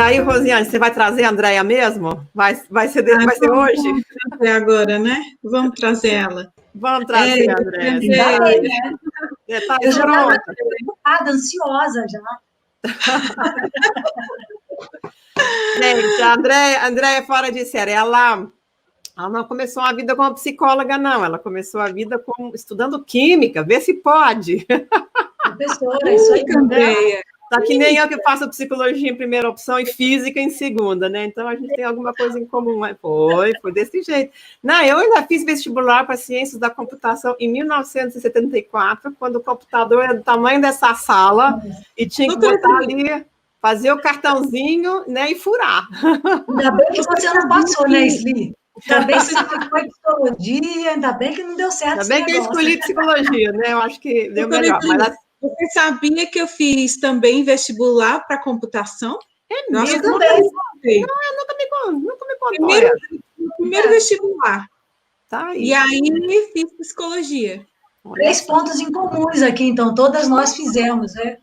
aí, Rosiane, você vai trazer a Andréia mesmo? Vai ser hoje? Agora, né? Vamos trazer ela. Vamos trazer a Andréia. Tá, eu já estava preocupada, ansiosa já. Gente, a Andréia é fora de série. Ela não começou a vida como psicóloga, não. Ela começou a vida estudando química. Vê se pode. Professora, isso aí também. Tá que nem eu que faço psicologia em primeira opção e física em segunda, né? Então a gente tem alguma coisa em comum. Foi desse jeito. Não, eu ainda fiz vestibular para ciências da computação em 1974, quando o computador era do tamanho dessa sala e tinha que botar ali, fazer o cartãozinho, né, e furar. Ainda bem que você não passou, né, Sli? Ainda bem que você foi psicologia, ainda bem que não deu certo. Ainda bem que eu escolhi psicologia, né? Eu acho que deu melhor. Mas você sabia que eu fiz também vestibular para computação? É mesmo? Eu também. Nunca me contou. Primeiro vestibular. Tá aí. E aí fiz psicologia. 3 pontos em comuns aqui, então, todas nós fizemos, né?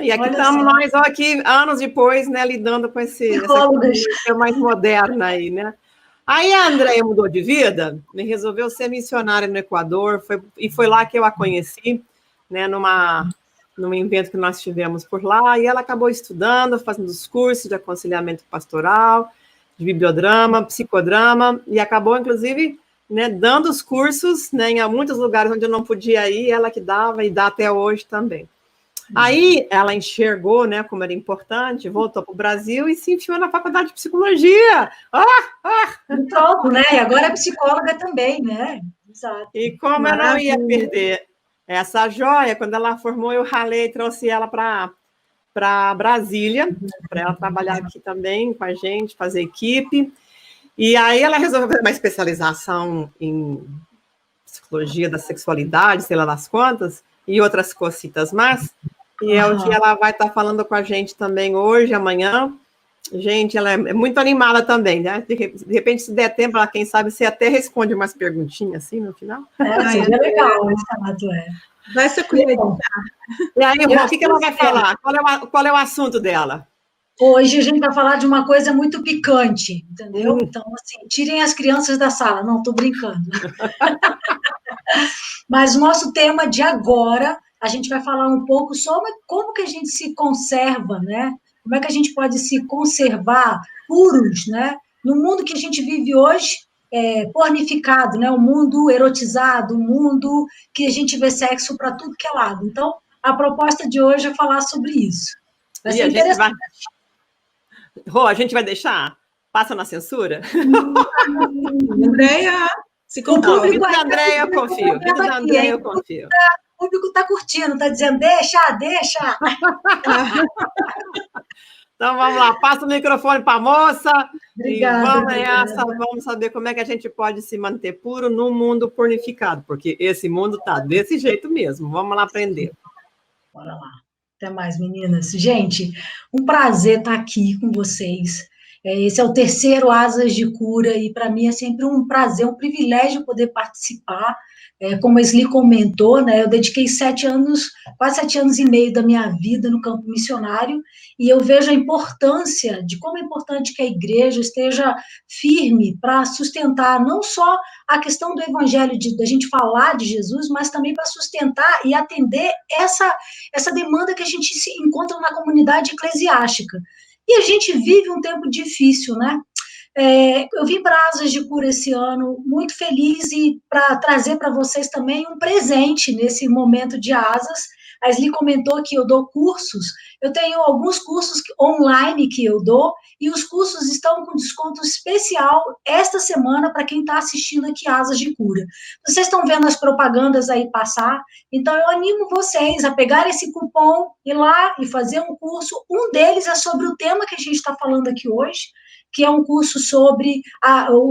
E aqui estamos nós, aqui, anos depois, né, lidando com essa psicologia mais moderna aí, né? Aí a Andréia mudou de vida, resolveu ser missionária no Equador, foi lá que eu a conheci, né, num evento que nós tivemos por lá, e ela acabou estudando, fazendo os cursos de aconselhamento pastoral, de bibliodrama, psicodrama, e acabou, inclusive, né, dando os cursos, né, em muitos lugares onde eu não podia ir, ela que dava, e dá até hoje também. Aí ela enxergou, né, como era importante, voltou para o Brasil e se enfiou na faculdade de psicologia. Pronto, né? E agora é psicóloga também, né? Exato. E como eu não ia perder essa joia, quando ela formou, eu ralei e trouxe ela para Brasília, para ela trabalhar aqui também com a gente, fazer equipe. E aí ela resolveu fazer uma especialização em psicologia da sexualidade, sei lá das quantas, e outras cositas mais. E é o que ela vai estar falando com a gente também hoje, amanhã. Gente, ela é muito animada também, né? De repente, se der tempo, ela, quem sabe, você até responde umas perguntinhas assim no final. Seria legal, exato, Vai ser cuidado. E aí, Rô, o que ela vai falar? Qual é o assunto dela? Hoje a gente vai falar de uma coisa muito picante, entendeu? Então, assim, tirem as crianças da sala. Não, estou brincando. Mas o nosso tema de agora, a gente vai falar um pouco sobre como que a gente se conserva, né? Como é que a gente pode se conservar puros, né? No mundo que a gente vive hoje, pornificado, né? O mundo erotizado, o mundo que a gente vê sexo para tudo que é lado. Então, a proposta de hoje é falar sobre isso. Vai ser interessante. Rô, a gente vai deixar? Passa na censura? Andréia, se confia. Vida da Andréia, eu confio. Vida da Andréia, eu confio. O público está curtindo, está dizendo, deixa. Então, vamos lá, passa o microfone para a moça. Obrigada. E vamos nessa, vamos saber como é que a gente pode se manter puro num mundo pornificado, porque esse mundo está desse jeito mesmo. Vamos lá aprender. Bora lá. Até mais, meninas. Gente, um prazer estar aqui com vocês. Esse é o 3º Asas de Cura e, para mim, é sempre um prazer, um privilégio poder participar. Como a Sli comentou, né, eu dediquei 7 anos, quase 7 anos e meio da minha vida no campo missionário, e eu vejo a importância de como é importante que a igreja esteja firme para sustentar não só a questão do evangelho, da gente falar de Jesus, mas também para sustentar e atender essa demanda que a gente se encontra na comunidade eclesiástica. E a gente vive um tempo difícil, né? Eu vim para Asas de Cura esse ano, muito feliz, e para trazer para vocês também um presente nesse momento de Asas. A Sli comentou que eu dou cursos, eu tenho alguns cursos online que eu dou, e os cursos estão com desconto especial esta semana para quem está assistindo aqui Asas de Cura. Vocês estão vendo as propagandas aí passar, então eu animo vocês a pegar esse cupom, ir lá e fazer um curso. Um deles é sobre o tema que a gente está falando aqui hoje, que é um curso sobre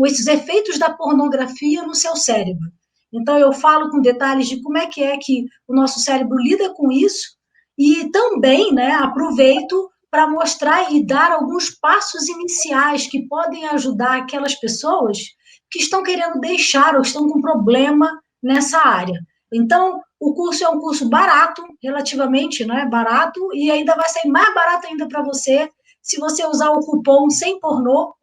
esses efeitos da pornografia no seu cérebro. Então, eu falo com detalhes de como é que o nosso cérebro lida com isso, e também, né, aproveito para mostrar e dar alguns passos iniciais que podem ajudar aquelas pessoas que estão querendo deixar ou estão com problema nessa área. Então, o curso é um curso barato, relativamente, né, barato, e ainda vai sair mais barato ainda para você se você usar o cupom Sem Pornô,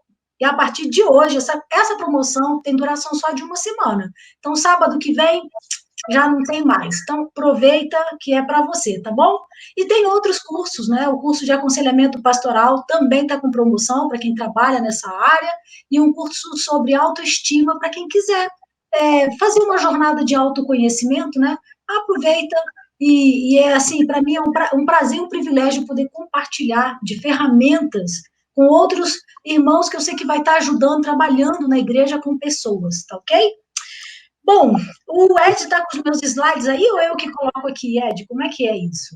e a partir de hoje, essa promoção tem duração só de 1 semana. Então, sábado que vem, já não tem mais. Então, aproveita que é para você, tá bom? E tem outros cursos, né? O curso de aconselhamento pastoral também está com promoção para quem trabalha nessa área, e um curso sobre autoestima para quem quiser fazer uma jornada de autoconhecimento, né? Aproveita, e é assim, para mim é um prazer e um privilégio poder compartilhar de ferramentas com outros irmãos que eu sei que vai estar ajudando, trabalhando na igreja com pessoas, tá ok? Bom, o Ed está com os meus slides aí, ou eu que coloco aqui, Ed? Como é que é isso?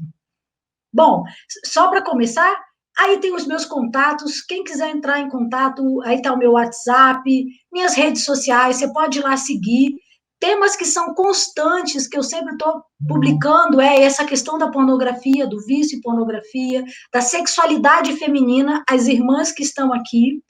Bom, só para começar, aí tem os meus contatos, quem quiser entrar em contato, aí está o meu WhatsApp, minhas redes sociais, você pode ir lá seguir. Temas que são constantes, que eu sempre estou publicando, essa questão da pornografia, do vício em pornografia, da sexualidade feminina, as irmãs que estão aqui.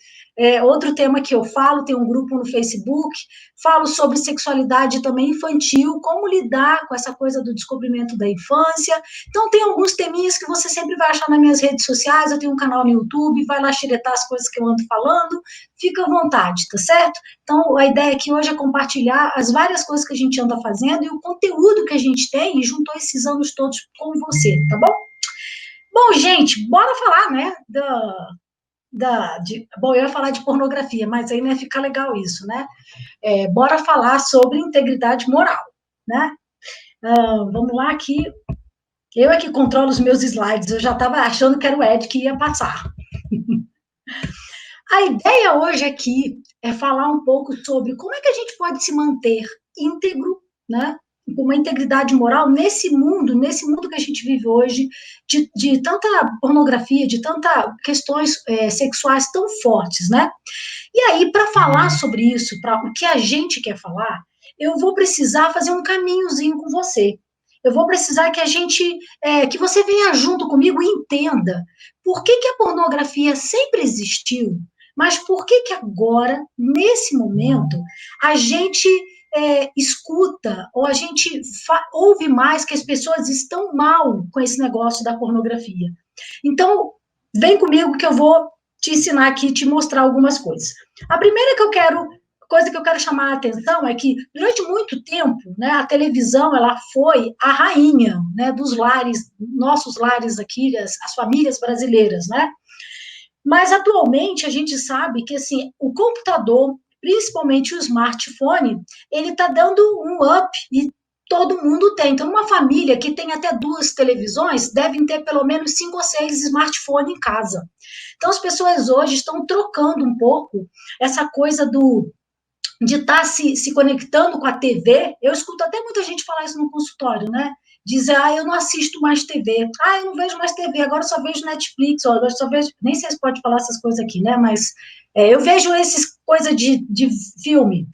Outro tema que eu falo, tem um grupo no Facebook, falo sobre sexualidade também infantil, como lidar com essa coisa do descobrimento da infância. Então, tem alguns teminhas que você sempre vai achar nas minhas redes sociais, eu tenho um canal no YouTube, vai lá xeretar as coisas que eu ando falando, fica à vontade, tá certo? Então, a ideia aqui hoje é compartilhar as várias coisas que a gente anda fazendo e o conteúdo que a gente tem e juntou esses anos todos com você, tá bom? Bom, gente, bora falar, né, bom, eu ia falar de pornografia, mas aí não ia ficar legal isso, né? Bora falar sobre integridade moral, né? Vamos lá aqui. Eu é que controlo os meus slides, eu já estava achando que era o Ed que ia passar. A ideia hoje aqui é falar um pouco sobre como é que a gente pode se manter íntegro, né? Com uma integridade moral nesse mundo que a gente vive hoje, de tanta pornografia, de tantas questões sexuais tão fortes, né? E aí, para falar sobre isso, para o que a gente quer falar, eu vou precisar fazer um caminhozinho com você. Eu vou precisar que você venha junto comigo e entenda por que a pornografia sempre existiu, mas por que agora, nesse momento, a gente escuta, ou a gente ouve mais que as pessoas estão mal com esse negócio da pornografia. Então, vem comigo que eu vou te ensinar aqui, te mostrar algumas coisas. A primeira coisa que eu quero chamar a atenção é que, durante muito tempo, né, a televisão ela foi a rainha, né, dos lares, nossos lares aqui, as famílias brasileiras, né? Mas, atualmente, a gente sabe que assim, o computador, principalmente o smartphone, ele está dando um up e todo mundo tem. Então, uma família que tem até 2 televisões devem ter pelo menos 5 ou 6 smartphones em casa. Então, as pessoas hoje estão trocando um pouco essa coisa de estar se conectando com a TV. Eu escuto até muita gente falar isso no consultório, né? Dizer, eu não assisto mais TV, eu não vejo mais TV, agora eu só vejo Netflix, agora eu só vejo, nem sei se pode falar essas coisas aqui, né, mas eu vejo essas coisas de filme.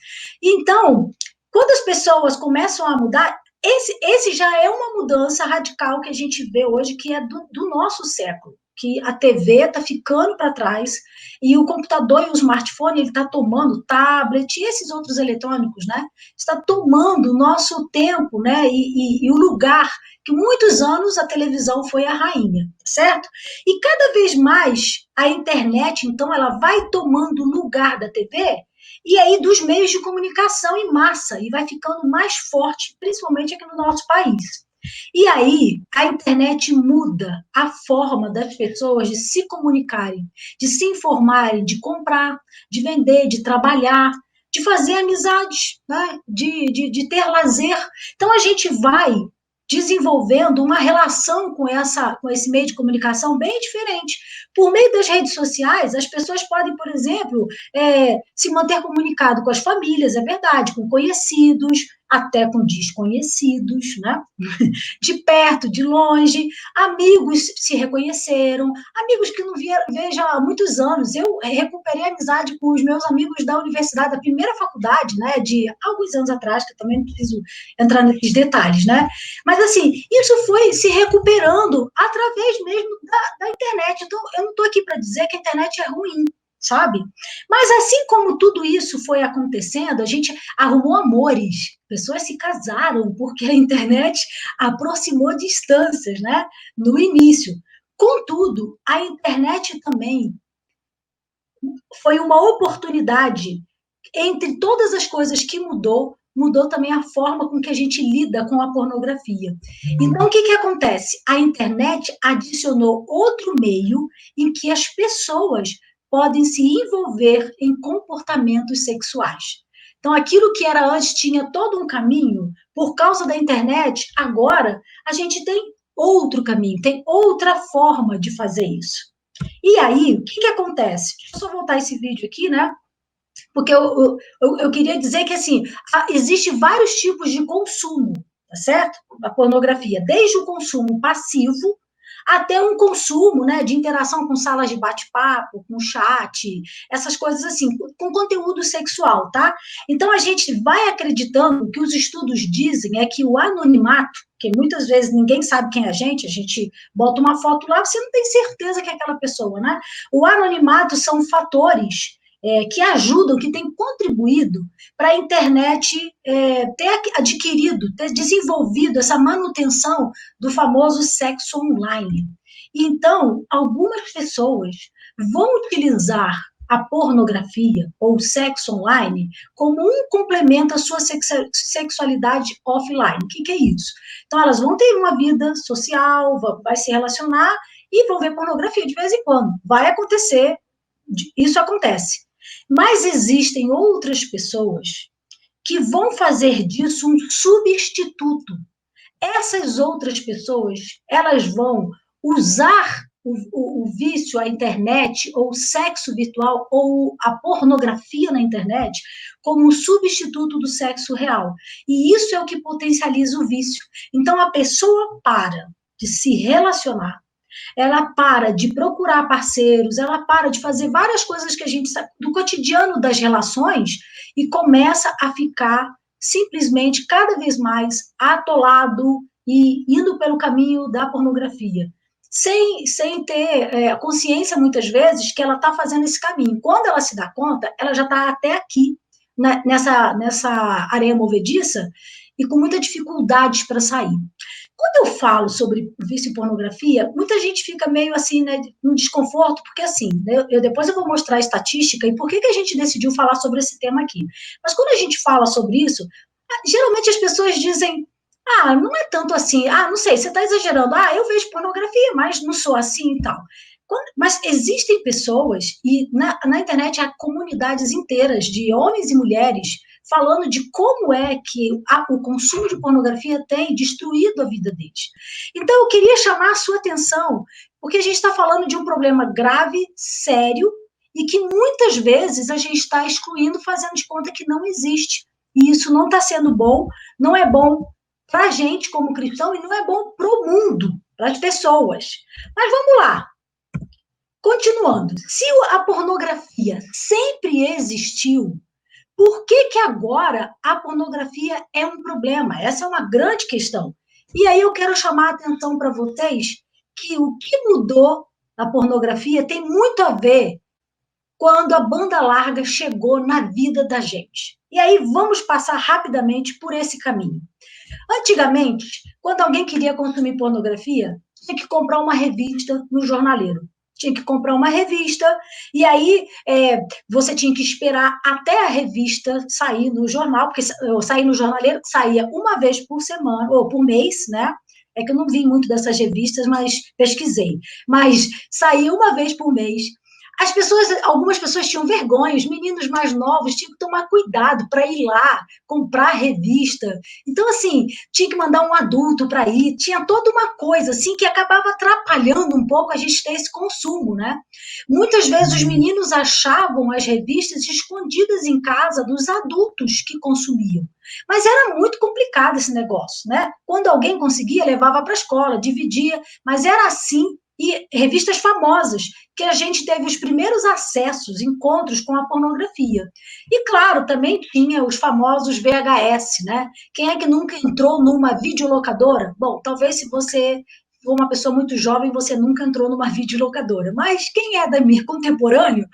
Então, quando as pessoas começam a mudar, esse já é uma mudança radical que a gente vê hoje, que é do nosso século, que a TV está ficando para trás, e o computador e o smartphone, ele está tomando, tablet e esses outros eletrônicos, né, está tomando o nosso tempo, né, e o lugar que muitos anos a televisão foi a rainha, certo? E cada vez mais a internet, então, ela vai tomando o lugar da TV, e aí dos meios de comunicação em massa, e vai ficando mais forte, principalmente aqui no nosso país. E aí, a internet muda a forma das pessoas de se comunicarem, de se informarem, de comprar, de vender, de trabalhar, de fazer amizades, né? de ter lazer. Então, a gente vai desenvolvendo uma relação com esse meio de comunicação bem diferente. Por meio das redes sociais, as pessoas podem, por exemplo, se manter comunicado com as famílias, é verdade, com conhecidos, até com desconhecidos, né? De perto, de longe, amigos se reconheceram, amigos que não vejo há muitos anos. Eu recuperei a amizade com os meus amigos da universidade, da primeira faculdade, né, de alguns anos atrás, que eu também não preciso entrar nesses detalhes, né? Mas, assim, isso foi se recuperando através mesmo da internet. Então, eu não estou aqui para dizer que a internet é ruim, sabe? Mas assim como tudo isso foi acontecendo, a gente arrumou amores, pessoas se casaram porque a internet aproximou distâncias, né? No início. Contudo, a internet também foi uma oportunidade, entre todas as coisas que mudou também a forma com que a gente lida com a pornografia. Então, o que acontece? A internet adicionou outro meio em que as pessoas podem se envolver em comportamentos sexuais. Então, aquilo que era antes tinha todo um caminho, por causa da internet, agora a gente tem outro caminho, tem outra forma de fazer isso. E aí, o que acontece? Deixa eu só voltar esse vídeo aqui, né? Porque eu queria dizer que, assim, existem vários tipos de consumo, tá certo? A pornografia, desde o consumo passivo até um consumo, né, de interação com salas de bate-papo, com chat, essas coisas assim, com conteúdo sexual, tá? Então, a gente vai acreditando que os estudos dizem é que o anonimato, que muitas vezes ninguém sabe quem é a gente bota uma foto lá, você não tem certeza que é aquela pessoa, né? O anonimato são fatores que ajudam, que têm contribuído para a internet ter adquirido, ter desenvolvido essa manutenção do famoso sexo online. Então, algumas pessoas vão utilizar a pornografia ou o sexo online como um complemento à sua sexualidade offline. O que é isso? Então, elas vão ter uma vida social, vai se relacionar e vão ver pornografia de vez em quando. Vai acontecer, isso acontece. Mas existem outras pessoas que vão fazer disso um substituto. Essas outras pessoas, elas vão usar o vício, a internet, ou o sexo virtual, ou a pornografia na internet, como um substituto do sexo real. E isso é o que potencializa o vício. Então, a pessoa para de se relacionar, ela para de procurar parceiros, ela para de fazer várias coisas que a gente sabe do cotidiano das relações e começa a ficar simplesmente cada vez mais atolado e indo pelo caminho da pornografia, sem ter consciência, muitas vezes, que ela está fazendo esse caminho. Quando ela se dá conta, ela já está até aqui, né, nessa areia movediça, e com muita dificuldade para sair. Quando eu falo sobre vício e pornografia, muita gente fica meio assim, né, num desconforto, porque assim, depois eu vou mostrar a estatística e por que a gente decidiu falar sobre esse tema aqui. Mas quando a gente fala sobre isso, geralmente as pessoas dizem, não é tanto assim, não sei, você está exagerando, eu vejo pornografia, mas não sou assim e tal. Mas existem pessoas, e na internet há comunidades inteiras de homens e mulheres falando de como é que o consumo de pornografia tem destruído a vida deles. Então, eu queria chamar a sua atenção, porque a gente está falando de um problema grave, sério, e que muitas vezes a gente está excluindo, fazendo de conta que não existe. E isso não está sendo bom, não é bom para a gente como cristão, e não é bom para o mundo, para as pessoas. Mas vamos lá. Continuando, se a pornografia sempre existiu, por que agora a pornografia é um problema? Essa é uma grande questão. E aí eu quero chamar a atenção para vocês que o que mudou na pornografia tem muito a ver quando a banda larga chegou na vida da gente. E aí vamos passar rapidamente por esse caminho. Antigamente, quando alguém queria consumir pornografia, tinha que comprar uma revista no jornaleiro. Tinha que comprar uma revista, e aí você tinha que esperar até a revista sair no jornal, porque sair no jornaleiro saía uma vez por semana, ou por mês, né? É que eu não vi muito dessas revistas, mas pesquisei. Mas saía uma vez por mês. Algumas pessoas tinham vergonha, os meninos mais novos tinham que tomar cuidado para ir lá, comprar a revista. Então, assim, tinha que mandar um adulto para ir, tinha toda uma coisa, assim, que acabava atrapalhando um pouco a gente ter esse consumo, né? Muitas vezes os meninos achavam as revistas escondidas em casa dos adultos que consumiam. Mas era muito complicado esse negócio, né? Quando alguém conseguia, levava para a escola, dividia, mas era assim. E revistas famosas, que a gente teve os primeiros acessos, encontros com a pornografia. E, claro, também tinha os famosos VHS, né? Quem é que nunca entrou numa videolocadora? Bom, talvez se você for uma pessoa muito jovem, você nunca entrou numa videolocadora. Mas quem é da minha contemporâneo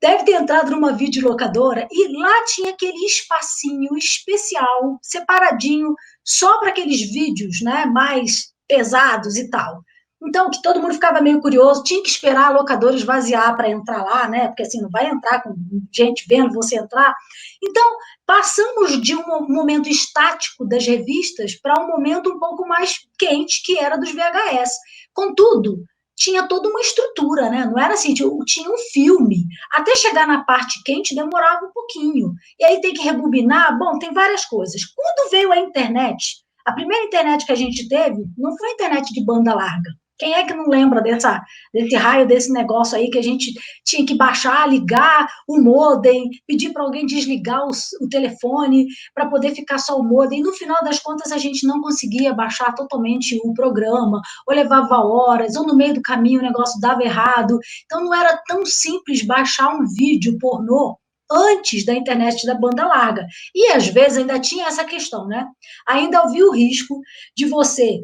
deve ter entrado numa videolocadora e lá tinha aquele espacinho especial, separadinho, só para aqueles vídeos, né, mais pesados e tal. Então, que todo mundo ficava meio curioso, tinha que esperar a locadora esvaziar para entrar lá, né? Porque assim, não vai entrar com gente vendo você entrar. Então, passamos de um momento estático das revistas para um momento um pouco mais quente, que era dos VHS. Contudo, tinha toda uma estrutura, né? Não era assim, tinha um filme. Até chegar na parte quente demorava um pouquinho. E aí tem que rebobinar. Bom, tem várias coisas. Quando veio a internet, a primeira internet que a gente teve não foi a internet de banda larga. Quem é que não lembra desse raio, desse negócio aí que a gente tinha que baixar, ligar o modem, pedir para alguém desligar o telefone para poder ficar só o modem, e no final das contas a gente não conseguia baixar totalmente o programa, ou levava horas, ou no meio do caminho o negócio dava errado, então não era tão simples baixar um vídeo pornô antes da internet da banda larga, e às vezes ainda tinha essa questão, né? Ainda havia o risco de você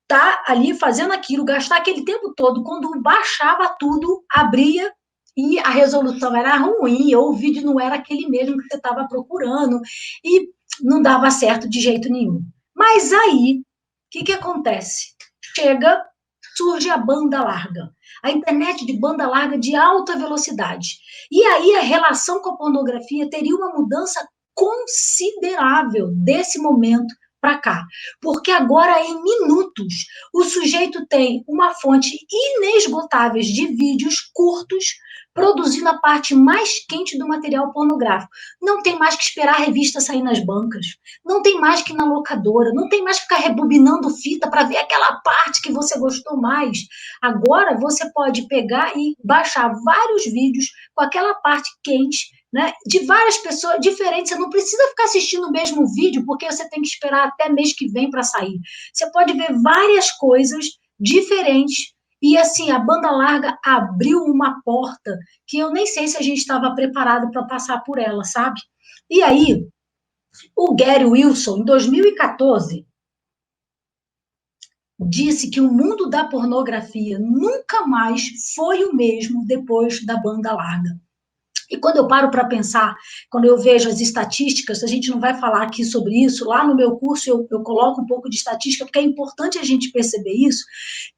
tá ali fazendo aquilo, gastar aquele tempo todo, quando baixava tudo, abria e a resolução era ruim, ou o vídeo não era aquele mesmo que você estava procurando, e não dava certo de jeito nenhum. Mas aí, o que acontece? Surge a banda larga, a internet de banda larga de alta velocidade. E aí a relação com a pornografia teria uma mudança considerável desse momento para cá, porque agora em minutos o sujeito tem uma fonte inesgotável de vídeos curtos produzindo a parte mais quente do material pornográfico. Não tem mais que esperar a revista sair nas bancas, não tem mais que ir na locadora, não tem mais que ficar rebobinando fita para ver aquela parte que você gostou mais. Agora você pode pegar e baixar vários vídeos com aquela parte quente, né, de várias pessoas diferentes. Você não precisa ficar assistindo o mesmo vídeo, porque você tem que esperar até mês que vem para sair. Você pode ver várias coisas diferentes. E assim, a banda larga abriu uma porta que eu nem sei se a gente estava preparado para passar por ela, sabe? E aí, o Gary Wilson, em 2014, disse que o mundo da pornografia nunca mais foi o mesmo depois da banda larga. E quando eu paro para pensar, quando eu vejo as estatísticas, a gente não vai falar aqui sobre isso, lá no meu curso eu coloco um pouco de estatística, porque é importante a gente perceber isso,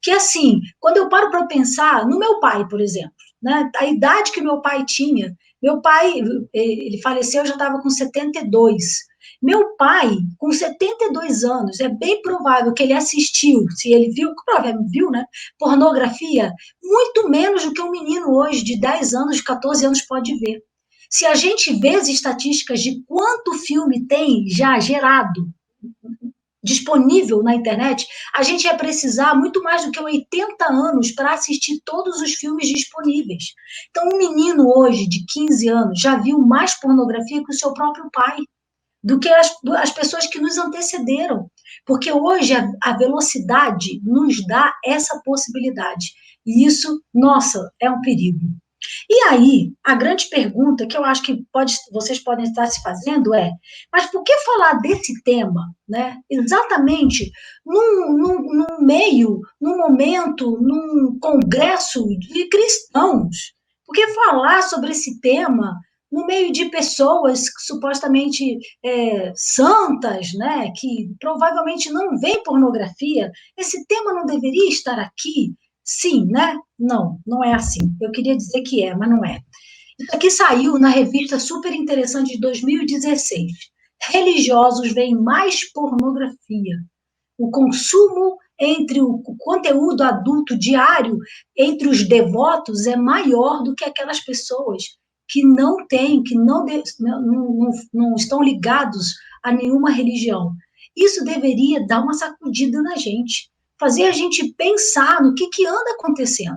que assim, quando eu paro para pensar, no meu pai, por exemplo, né, a idade que meu pai tinha, meu pai, ele faleceu, eu já estava com 72. Meu pai, com 72 anos, é bem provável que ele assistiu, se ele viu, provavelmente viu, né, pornografia, muito menos do que um menino hoje de 10 anos, de 14 anos pode ver. Se a gente vê as estatísticas de quanto filme tem já gerado, disponível na internet, a gente ia precisar muito mais do que 80 anos para assistir todos os filmes disponíveis. Então, um menino hoje de 15 anos já viu mais pornografia que o seu próprio pai, do que as pessoas que nos antecederam. Porque hoje a velocidade nos dá essa possibilidade. E isso, nossa, é um perigo. E aí, a grande pergunta que eu acho que vocês podem estar se fazendo é, mas por que falar desse tema, né? Exatamente num meio, num momento, num congresso de cristãos? Por que falar sobre esse tema no meio de pessoas supostamente santas, né? Que provavelmente não veem pornografia? Esse tema não deveria estar aqui? Sim, né? Não, não é assim. Eu queria dizer que é, mas não é. Isso aqui saiu na revista super interessante de 2016. Religiosos veem mais pornografia. O consumo entre o conteúdo adulto diário entre os devotos é maior do que aquelas pessoas que não têm, que não estão ligados a nenhuma religião. Isso deveria dar uma sacudida na gente, fazer a gente pensar no que anda acontecendo.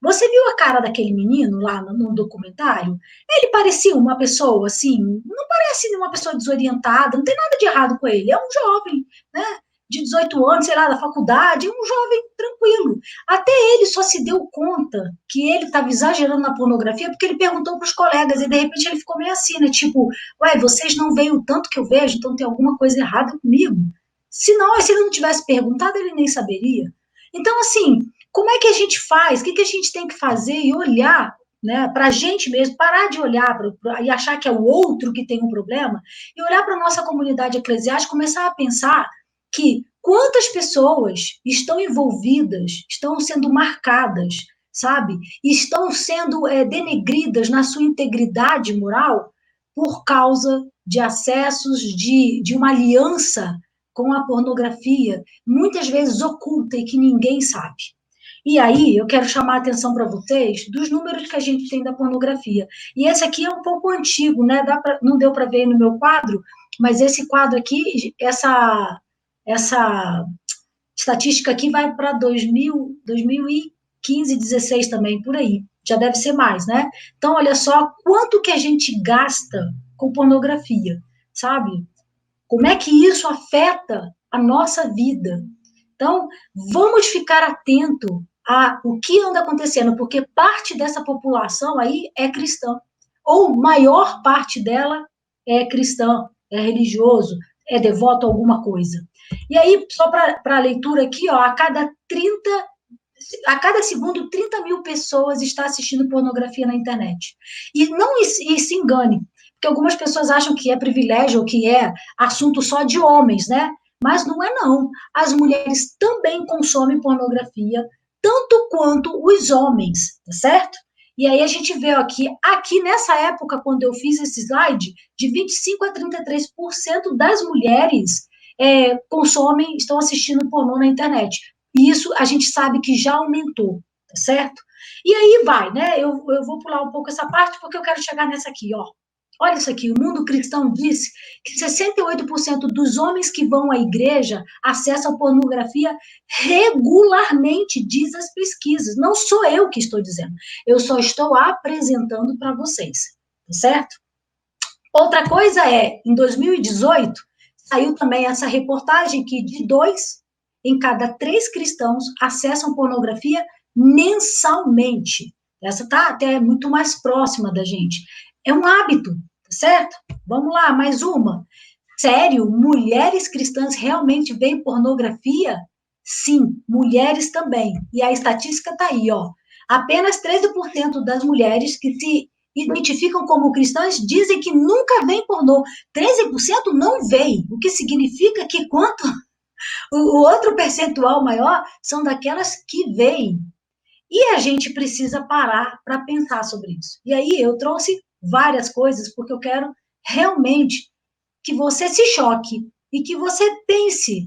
Você viu a cara daquele menino lá no documentário? Ele parecia uma pessoa assim, não parece uma pessoa desorientada, não tem nada de errado com ele, é um jovem, né? De 18 anos, sei lá, da faculdade, um jovem tranquilo. Até ele só se deu conta que ele estava exagerando na pornografia porque ele perguntou para os colegas e de repente ele ficou meio assim, né? Tipo, ué, vocês não veem o tanto que eu vejo, então tem alguma coisa errada comigo. Se ele não tivesse perguntado, ele nem saberia. Então, assim, como é que a gente faz? O que a gente tem que fazer e olhar, né, para a gente mesmo, parar de olhar e achar que é o outro que tem um problema, e olhar para a nossa comunidade eclesiástica, começar a pensar que quantas pessoas estão envolvidas, estão sendo marcadas, sabe? Estão sendo denegridas na sua integridade moral por causa de acessos, de uma aliança com a pornografia, muitas vezes oculta e que ninguém sabe. E aí, eu quero chamar a atenção para vocês dos números que a gente tem da pornografia. E esse aqui é um pouco antigo, né? Não deu para ver no meu quadro, mas esse quadro aqui, essa estatística aqui vai para 2015, 16 também, por aí. Já deve ser mais, né? Então, olha só quanto que a gente gasta com pornografia, sabe? Como é que isso afeta a nossa vida? Então, vamos ficar atento a o que anda acontecendo, porque parte dessa população aí é cristã, ou maior parte dela é cristã, é religioso, é devoto a alguma coisa. E aí, só para a leitura aqui, ó, a cada segundo, 30 mil pessoas estão assistindo pornografia na internet. E não se engane, porque algumas pessoas acham que é privilégio, ou que é assunto só de homens, né? Mas não é não. As mulheres também consomem pornografia, tanto quanto os homens, tá certo? E aí a gente vê aqui nessa época, quando eu fiz esse slide, de 25% a 33% das mulheres estão assistindo pornô na internet. E isso a gente sabe que já aumentou, tá certo? E aí vai, né? Eu vou pular um pouco essa parte, porque eu quero chegar nessa aqui, ó. Olha isso aqui, o Mundo Cristão diz que 68% dos homens que vão à igreja acessam pornografia regularmente, diz as pesquisas. Não sou eu que estou dizendo, eu só estou apresentando para vocês, tá certo? Outra coisa em 2018, saiu também essa reportagem que de 2 em cada 3 cristãos acessam pornografia mensalmente. Essa está até muito mais próxima da gente. É um hábito, tá certo? Vamos lá, mais uma. Sério, mulheres cristãs realmente veem pornografia? Sim, mulheres também. E a estatística está aí, ó. Apenas 13% das mulheres que se identificam como cristãs dizem que nunca veem pornô. 13% não veem, o que significa que quanto o outro percentual maior são daquelas que veem. E a gente precisa parar para pensar sobre isso. E aí eu trouxe várias coisas, porque eu quero realmente que você se choque e que você pense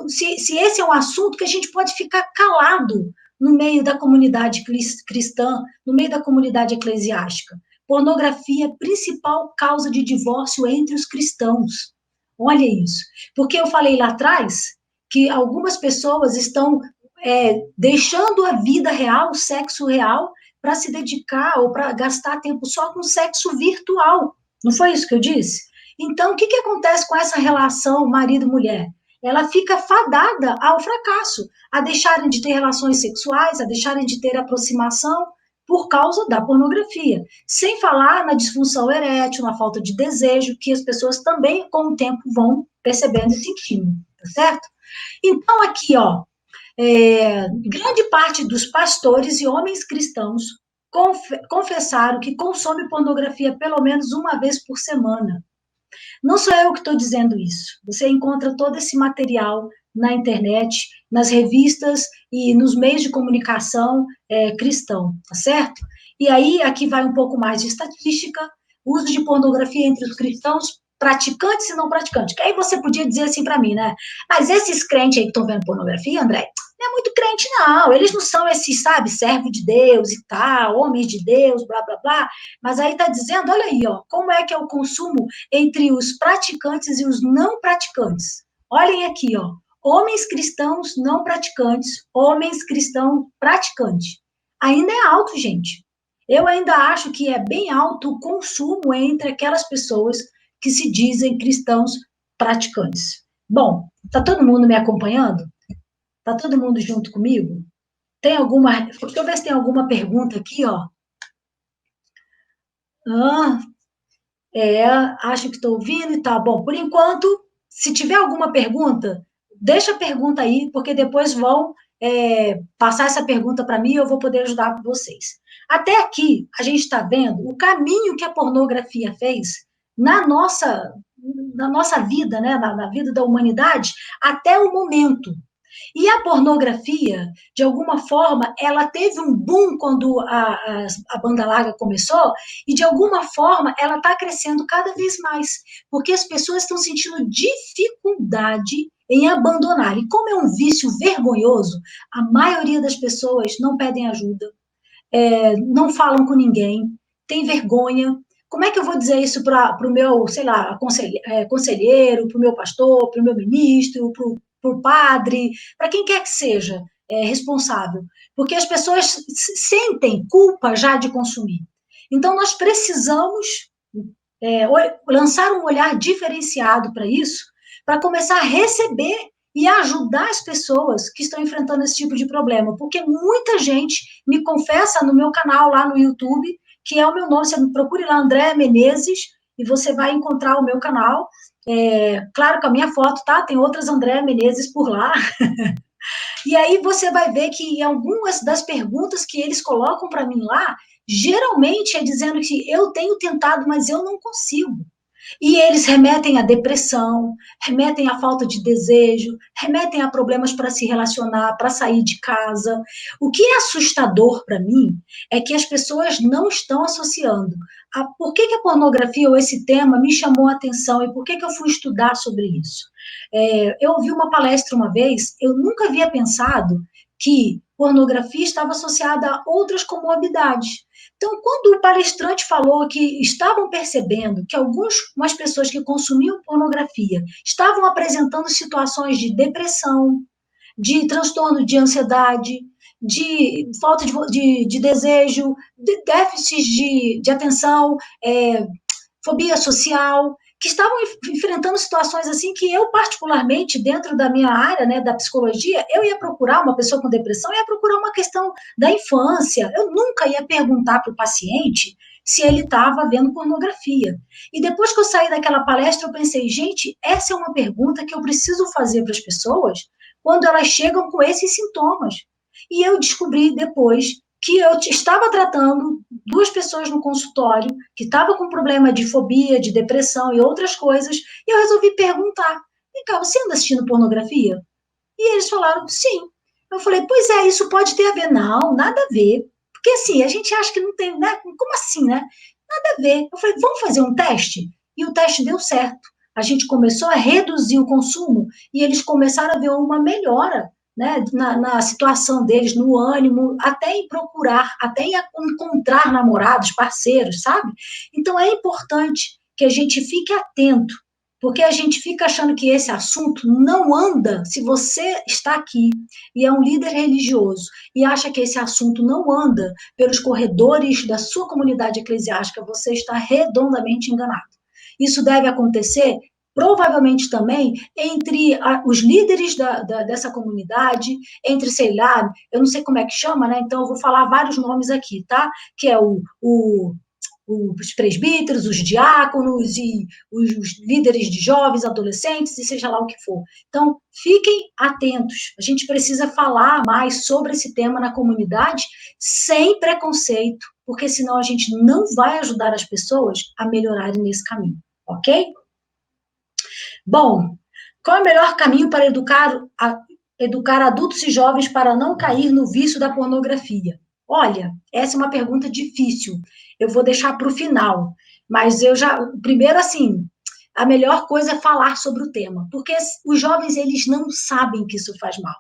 se esse é um assunto que a gente pode ficar calado no meio da comunidade cristã, no meio da comunidade eclesiástica. Pornografia é a principal causa de divórcio entre os cristãos. Olha isso. Porque eu falei lá atrás que algumas pessoas estão deixando a vida real, o sexo real, para se dedicar ou para gastar tempo só com sexo virtual. Não foi isso que eu disse? Então, o que acontece com essa relação marido-mulher? Ela fica fadada ao fracasso, a deixarem de ter relações sexuais, a deixarem de ter aproximação por causa da pornografia. Sem falar na disfunção erétil, na falta de desejo, que as pessoas também, com o tempo, vão percebendo e sentindo, tá certo? Então, aqui, ó, grande parte dos pastores e homens cristãos confessaram que consomem pornografia pelo menos uma vez por semana. Não sou eu que estou dizendo isso. Você encontra todo esse material na internet, nas revistas e nos meios de comunicação cristão, tá certo? E aí, aqui vai um pouco mais de estatística, uso de pornografia entre os cristãos, praticantes e não praticantes. Que aí você podia dizer assim para mim, né? Mas esses crentes aí que estão vendo pornografia, André, não é muito crente, não. Eles não são esses, sabe, servo de Deus e tal, homens de Deus, blá, blá, blá. Mas aí está dizendo, olha aí, ó, como é que é o consumo entre os praticantes e os não praticantes. Olhem aqui, ó. Homens cristãos não praticantes, homens cristãos praticantes. Ainda é alto, gente. Eu ainda acho que é bem alto o consumo entre aquelas pessoas que se dizem cristãos praticantes. Bom, tá todo mundo me acompanhando? Tá todo mundo junto comigo? Tem alguma... Deixa eu ver se tem alguma pergunta aqui, ó. Acho que estou ouvindo e tá. Bom, por enquanto, se tiver alguma pergunta, deixa a pergunta aí, porque depois vão passar essa pergunta para mim e eu vou poder ajudar vocês. Até aqui, a gente está vendo o caminho que a pornografia fez na nossa na nossa vida, né, na vida da humanidade, até o momento. E a pornografia, de alguma forma, ela teve um boom quando a banda larga começou, e de alguma forma ela está crescendo cada vez mais, porque as pessoas estão sentindo dificuldade em abandonar. E como é um vício vergonhoso, a maioria das pessoas não pedem ajuda, não falam com ninguém, tem vergonha. Como é que eu vou dizer isso para o meu, sei lá, conselheiro, para o meu pastor, para o meu ministro, para o padre, para quem quer que seja responsável? Porque as pessoas sentem culpa já de consumir. Então, nós precisamos lançar um olhar diferenciado para isso, para começar a receber e ajudar as pessoas que estão enfrentando esse tipo de problema, porque muita gente me confessa no meu canal lá no YouTube, que é o meu nome, você procure lá Andréa Menezes, e você vai encontrar o meu canal, claro, com a minha foto, tá? Tem outras Andréa Menezes por lá, e aí você vai ver que algumas das perguntas que eles colocam para mim lá, geralmente é dizendo que eu tenho tentado, mas eu não consigo. E eles remetem à depressão, remetem à falta de desejo, remetem a problemas para se relacionar, para sair de casa. O que é assustador para mim é que as pessoas não estão associando. Por que a pornografia ou esse tema me chamou a atenção e por que eu fui estudar sobre isso? Eu ouvi uma palestra uma vez, eu nunca havia pensado que pornografia estava associada a outras comorbidades. Então, quando o palestrante falou que estavam percebendo que algumas pessoas que consumiam pornografia estavam apresentando situações de depressão, de transtorno de ansiedade, de falta de desejo, de déficits de atenção, fobia social, que estavam enfrentando situações assim que eu, particularmente, dentro da minha área, né, da psicologia, eu ia procurar uma pessoa com depressão, ia procurar uma questão da infância. Eu nunca ia perguntar para o paciente se ele estava vendo pornografia. E depois que eu saí daquela palestra, eu pensei, gente, essa é uma pergunta que eu preciso fazer para as pessoas quando elas chegam com esses sintomas. E eu descobri depois que eu estava tratando 2 pessoas no consultório que estavam com problema de fobia, de depressão e outras coisas, e eu resolvi perguntar, vem cá, você anda assistindo pornografia? E eles falaram, sim. Eu falei, pois é, isso pode ter a ver. Não, nada a ver. Porque assim, a gente acha que não tem, né? Como assim, né? Nada a ver. Eu falei, vamos fazer um teste? E o teste deu certo. A gente começou a reduzir o consumo e eles começaram a ver uma melhora, né, na situação deles, no ânimo, até em procurar, até em encontrar namorados, parceiros, sabe? Então é importante que a gente fique atento, porque a gente fica achando que esse assunto não anda. Se você está aqui e é um líder religioso e acha que esse assunto não anda pelos corredores da sua comunidade eclesiástica, você está redondamente enganado. Isso deve acontecer provavelmente também entre os líderes dessa comunidade, entre, sei lá, eu não sei como é que chama, né? Então eu vou falar vários nomes aqui, tá? Que é os presbíteros, os diáconos e os líderes de jovens, adolescentes, e seja lá o que for. Então, fiquem atentos. A gente precisa falar mais sobre esse tema na comunidade sem preconceito, porque senão a gente não vai ajudar as pessoas a melhorarem nesse caminho, ok? Bom, qual é o melhor caminho para educar adultos e jovens para não cair no vício da pornografia? Olha, essa é uma pergunta difícil. Eu vou deixar para o final. Mas primeiro, assim, a melhor coisa é falar sobre o tema. Porque os jovens, eles não sabem que isso faz mal.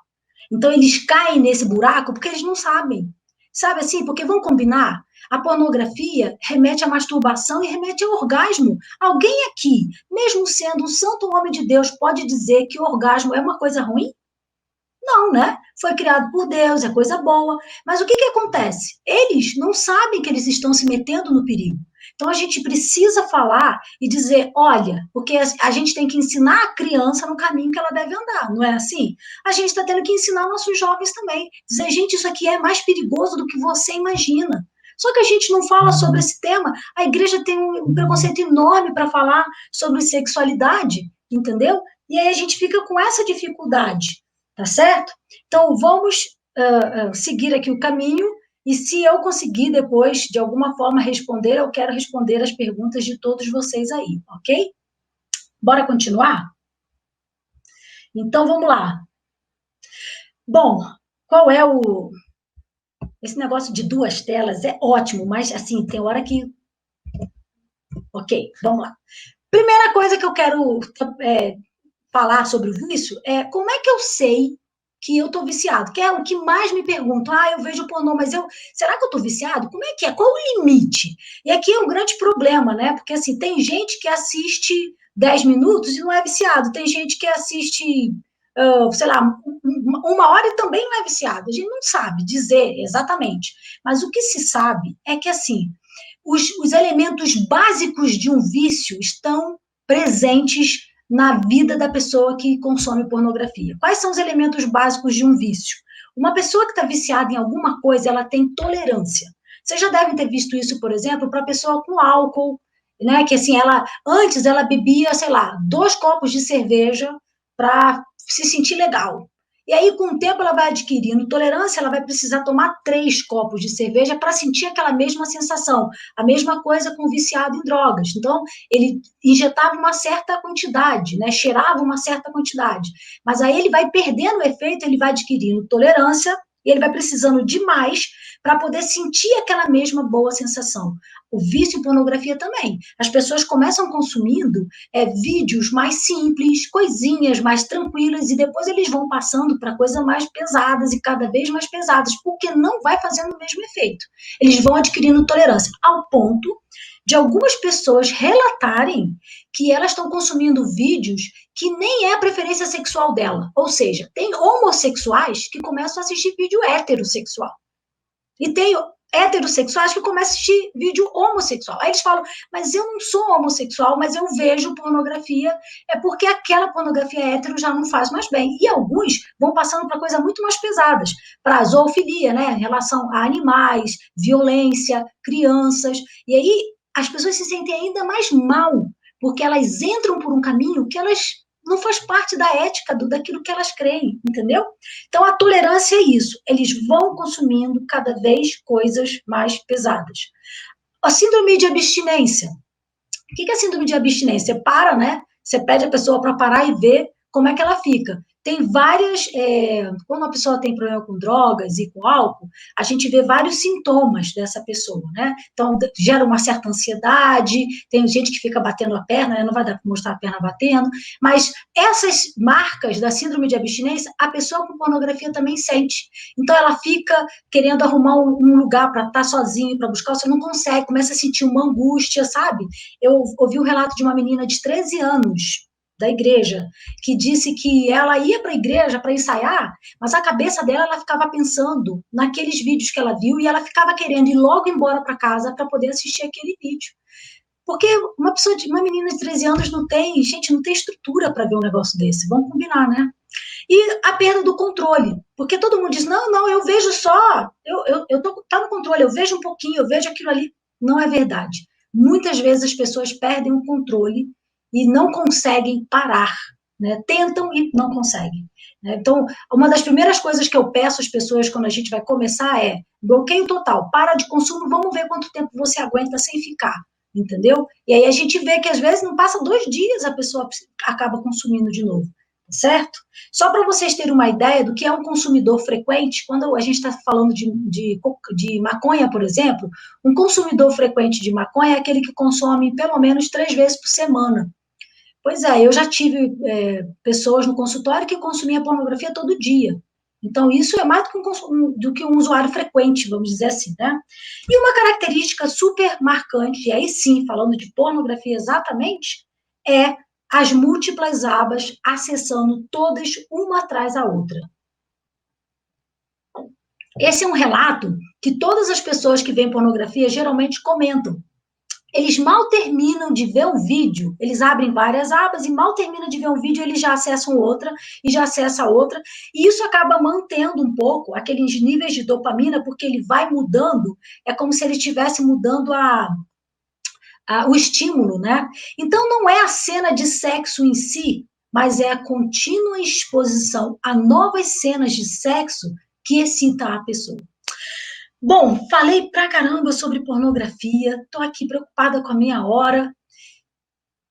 Então, eles caem nesse buraco porque eles não sabem. Sabe assim? Porque vamos combinar? A pornografia remete à masturbação e remete ao orgasmo. Alguém aqui, mesmo sendo um santo homem de Deus, pode dizer que o orgasmo é uma coisa ruim? Não, né? Foi criado por Deus, é coisa boa. Mas o que acontece? Eles não sabem que eles estão se metendo no perigo. Então, a gente precisa falar e dizer, olha, porque a gente tem que ensinar a criança no caminho que ela deve andar, não é assim? A gente está tendo que ensinar nossos jovens também. Dizer, gente, isso aqui é mais perigoso do que você imagina. Só que a gente não fala sobre esse tema. A igreja tem um preconceito enorme para falar sobre sexualidade, entendeu? E aí a gente fica com essa dificuldade. Tá certo? Então, vamos seguir aqui o caminho, e se eu conseguir depois, de alguma forma, responder, eu quero responder as perguntas de todos vocês aí, ok? Bora continuar? Então, vamos lá. Bom, qual é o... Esse negócio de 2 telas é ótimo, mas, assim, tem hora que... Ok, vamos lá. Primeira coisa que eu quero falar sobre o vício é como é que eu sei que eu tô viciado? Que é o que mais me perguntam. Eu vejo pornô, mas será que eu tô viciado? Como é que é? Qual o limite? E aqui é um grande problema, né? Porque, assim, tem gente que assiste 10 minutos e não é viciado. Tem gente que assiste, sei lá, 1 hora e também não é viciado. A gente não sabe dizer exatamente. Mas o que se sabe é que, assim, os elementos básicos de um vício estão presentes na vida da pessoa que consome pornografia. Quais são os elementos básicos de um vício? Uma pessoa que está viciada em alguma coisa, ela tem tolerância. Vocês já devem ter visto isso, por exemplo, para a pessoa com álcool, né? Que assim, antes ela bebia, sei lá, 2 copos de cerveja para se sentir legal. E aí, com o tempo, ela vai adquirindo tolerância, ela vai precisar tomar 3 copos de cerveja para sentir aquela mesma sensação. A mesma coisa com o viciado em drogas. Então, ele injetava uma certa quantidade, né? Cheirava uma certa quantidade. Mas aí ele vai perdendo o efeito, ele vai adquirindo tolerância e ele vai precisando de mais para poder sentir aquela mesma boa sensação. O vício em pornografia também. As pessoas começam consumindo vídeos mais simples, coisinhas mais tranquilas, e depois eles vão passando para coisas mais pesadas e cada vez mais pesadas, porque não vai fazendo o mesmo efeito. Eles vão adquirindo tolerância, ao ponto de algumas pessoas relatarem que elas estão consumindo vídeos que nem é a preferência sexual dela. Ou seja, tem homossexuais que começam a assistir vídeo heterossexual. E tem heterossexuais que começam a assistir vídeo homossexual. Aí eles falam, mas eu não sou homossexual, mas eu vejo pornografia, é porque aquela pornografia hétero já não faz mais bem. E alguns vão passando para coisas muito mais pesadas, para zoofilia, né? Em relação a animais, violência, crianças. E aí as pessoas se sentem ainda mais mal, porque elas entram por um caminho que elas não faz parte da ética daquilo que elas creem, entendeu? Então, a tolerância é isso. Eles vão consumindo cada vez coisas mais pesadas. A síndrome de abstinência. O que é a síndrome de abstinência? Você para, né? Você pede a pessoa para parar e ver como é que ela fica. Tem várias... quando a pessoa tem problema com drogas e com álcool, a gente vê vários sintomas dessa pessoa, né? Então, gera uma certa ansiedade, tem gente que fica batendo a perna, né? Não vai dar para mostrar a perna batendo, mas essas marcas da síndrome de abstinência, a pessoa com pornografia também sente. Então, ela fica querendo arrumar um lugar para estar sozinha, para buscar, você não consegue, começa a sentir uma angústia, sabe? Eu ouvi um relato de uma menina de 13 anos, da igreja, que disse que ela ia para a igreja para ensaiar, mas a cabeça dela, ela ficava pensando naqueles vídeos que ela viu e ela ficava querendo ir logo embora para casa para poder assistir aquele vídeo. Porque uma menina de 13 anos não tem estrutura para ver um negócio desse, vamos combinar, né? E a perda do controle, porque todo mundo diz, não, eu vejo só, tá no controle, eu vejo um pouquinho, eu vejo aquilo ali. Não é verdade. Muitas vezes as pessoas perdem o controle e não conseguem parar, né? Tentam e não conseguem. Né? Então, uma das primeiras coisas que eu peço às pessoas quando a gente vai começar é bloqueio total, para de consumo, vamos ver quanto tempo você aguenta sem ficar, entendeu? E aí a gente vê que às vezes não passa 2 dias, a pessoa acaba consumindo de novo, certo? Só para vocês terem uma ideia do que é um consumidor frequente, quando a gente está falando de maconha, por exemplo, um consumidor frequente de maconha é aquele que consome pelo menos 3 vezes por semana. Pois é, eu já tive pessoas no consultório que consumiam pornografia todo dia. Então, isso é mais do que um usuário frequente, vamos dizer assim, né? E uma característica super marcante, e aí sim, falando de pornografia exatamente, é as múltiplas abas acessando todas uma atrás da outra. Esse é um relato que todas as pessoas que veem pornografia geralmente comentam. Eles mal terminam de ver o vídeo, eles abrem várias abas e mal terminam de ver um vídeo, eles já acessam outra e já acessa outra, e isso acaba mantendo um pouco aqueles níveis de dopamina, porque ele vai mudando, é como se ele estivesse mudando o estímulo, né? Então, não é a cena de sexo em si, mas é a contínua exposição a novas cenas de sexo que excita a pessoa. Bom, falei pra caramba sobre pornografia, tô aqui preocupada com a minha hora,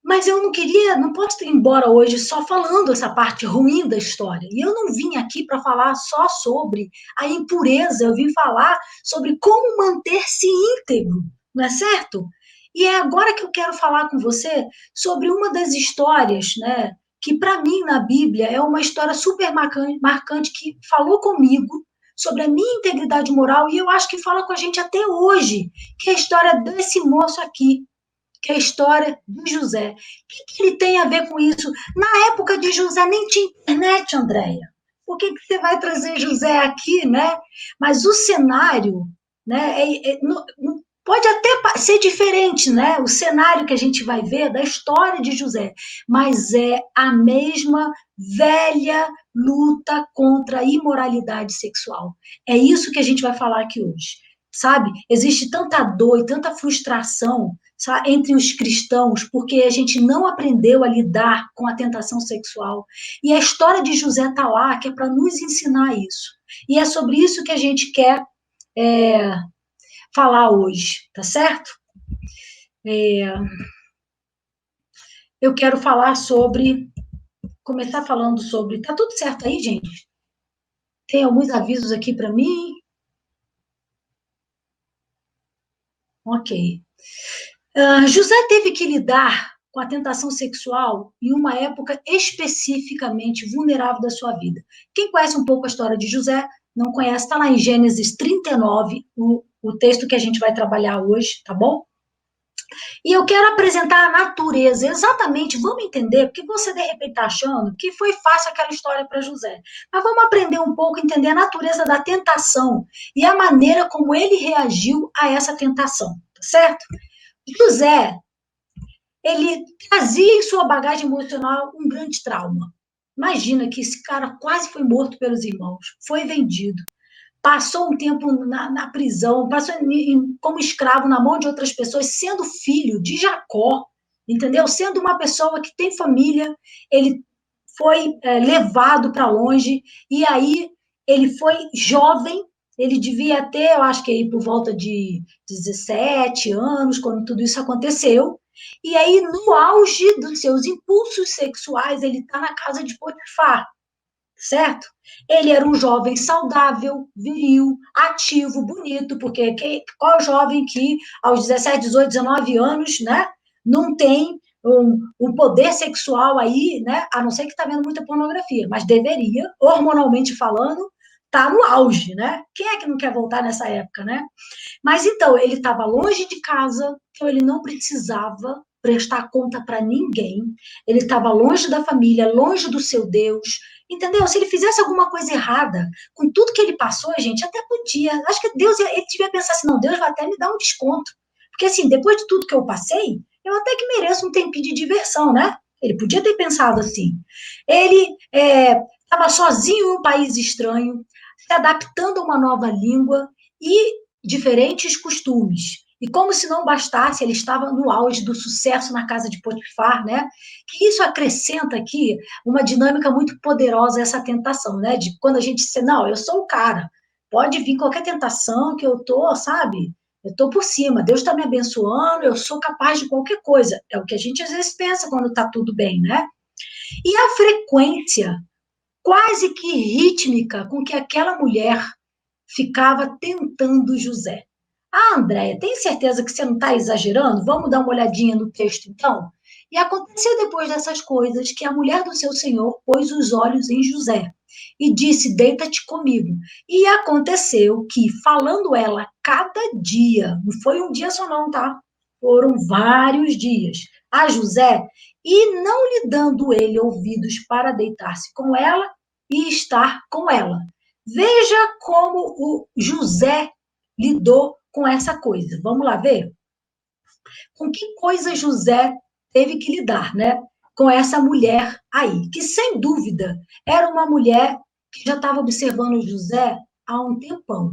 Mas eu não posso ir embora hoje só falando essa parte ruim da história. E eu não vim aqui para falar só sobre a impureza, eu vim falar sobre como manter-se íntegro, não é certo? E é agora que eu quero falar com você sobre uma das histórias, né, que para mim na Bíblia é uma história super marcante que falou comigo sobre a minha integridade moral e eu acho que fala com a gente até hoje, que é a história desse moço aqui, que é a história de José. O que ele tem a ver com isso? Na época de José nem tinha internet, Andréia. Por que você vai trazer José aqui, né? Mas o cenário, né, pode até ser diferente, né? O cenário que a gente vai ver da história de José, mas é a mesma velha luta contra a imoralidade sexual. É isso que a gente vai falar aqui hoje, sabe? Existe tanta dor e tanta frustração, sabe, entre os cristãos, porque a gente não aprendeu a lidar com a tentação sexual. E a história de José está lá, que é para nos ensinar isso. E é sobre isso que a gente quer falar hoje, tá certo? Eu quero começar falando sobre... Tá tudo certo aí, gente? Tem alguns avisos aqui para mim? Ok. José teve que lidar com a tentação sexual em uma época especificamente vulnerável da sua vida. Quem conhece um pouco a história de José, não conhece, está lá em Gênesis 39, o texto que a gente vai trabalhar hoje, tá bom? E eu quero apresentar a natureza, exatamente, vamos entender, porque você de repente está achando que foi fácil aquela história para José. Mas vamos aprender um pouco, entender a natureza da tentação e a maneira como ele reagiu a essa tentação, tá certo? José, ele trazia em sua bagagem emocional um grande trauma. Imagina que esse cara quase foi morto pelos irmãos, foi vendido, passou um tempo na prisão, passou como escravo na mão de outras pessoas, sendo filho de Jacó, entendeu? Sendo uma pessoa que tem família, ele foi levado para longe, e aí ele foi jovem, ele devia ter, eu acho que aí por volta de 17 anos, quando tudo isso aconteceu, e aí no auge dos seus impulsos sexuais, ele está na casa de Potifar, certo? Ele era um jovem saudável, viril, ativo, bonito, porque qual jovem que aos 17, 18, 19 anos, né, não tem um poder sexual aí, né, a não ser que está vendo muita pornografia, mas deveria, hormonalmente falando, tá no auge, né? Quem é que não quer voltar nessa época, né? Mas então, ele estava longe de casa, então ele não precisava prestar conta para ninguém, ele estava longe da família, longe do seu Deus, entendeu? Se ele fizesse alguma coisa errada, com tudo que ele passou, gente, até podia. Acho que Deus, ele devia pensar assim, não, Deus vai até me dar um desconto. Porque assim, depois de tudo que eu passei, eu até que mereço um tempinho de diversão, né? Ele podia ter pensado assim. Ele estava sozinho em um país estranho, se adaptando a uma nova língua e diferentes costumes. E como se não bastasse, ele estava no auge do sucesso na casa de Potifar, né? Que isso acrescenta aqui uma dinâmica muito poderosa a essa tentação, né? De quando a gente diz, não, eu sou o cara, pode vir qualquer tentação que eu tô, sabe? Eu tô por cima, Deus está me abençoando, eu sou capaz de qualquer coisa. É o que a gente às vezes pensa quando tá tudo bem, né? E a frequência quase que rítmica com que aquela mulher ficava tentando José. Andréia, tem certeza que você não está exagerando? Vamos dar uma olhadinha no texto, então? E aconteceu depois dessas coisas que a mulher do seu senhor pôs os olhos em José e disse, deita-te comigo. E aconteceu que, falando ela cada dia, não foi um dia só não, tá? Foram vários dias, a José, e não lhe dando ele ouvidos para deitar-se com ela e estar com ela. Veja como o José lidou com essa coisa. Vamos lá ver? Com que coisa José teve que lidar, né? Com essa mulher aí, que sem dúvida era uma mulher que já estava observando José há um tempão.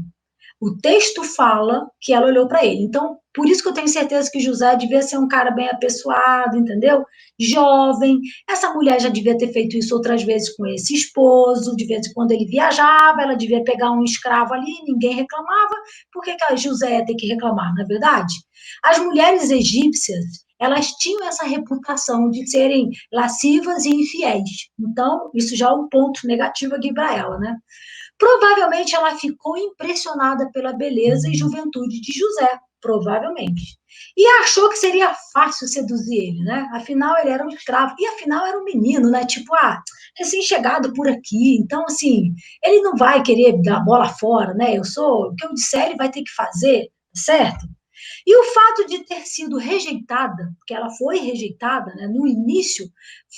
O texto fala que ela olhou para ele. Então, por isso que eu tenho certeza que José devia ser um cara bem apessoado, entendeu? Jovem. Essa mulher já devia ter feito isso outras vezes com esse esposo. De vez em quando ele viajava, ela devia pegar um escravo ali, ninguém reclamava. Por que a José ia ter que reclamar, não é verdade? As mulheres egípcias, elas tinham essa reputação de serem lascivas e infiéis. Então, isso já é um ponto negativo aqui para ela, né? Provavelmente ela ficou impressionada pela beleza e juventude de José, provavelmente. E achou que seria fácil seduzir ele, né? Afinal, ele era um escravo. E afinal, era um menino, né? Tipo, recém-chegado por aqui. Então, assim, ele não vai querer dar bola fora, né? O que eu disser, ele vai ter que fazer, certo? E o fato de ter sido rejeitada, porque ela foi rejeitada, né, no início,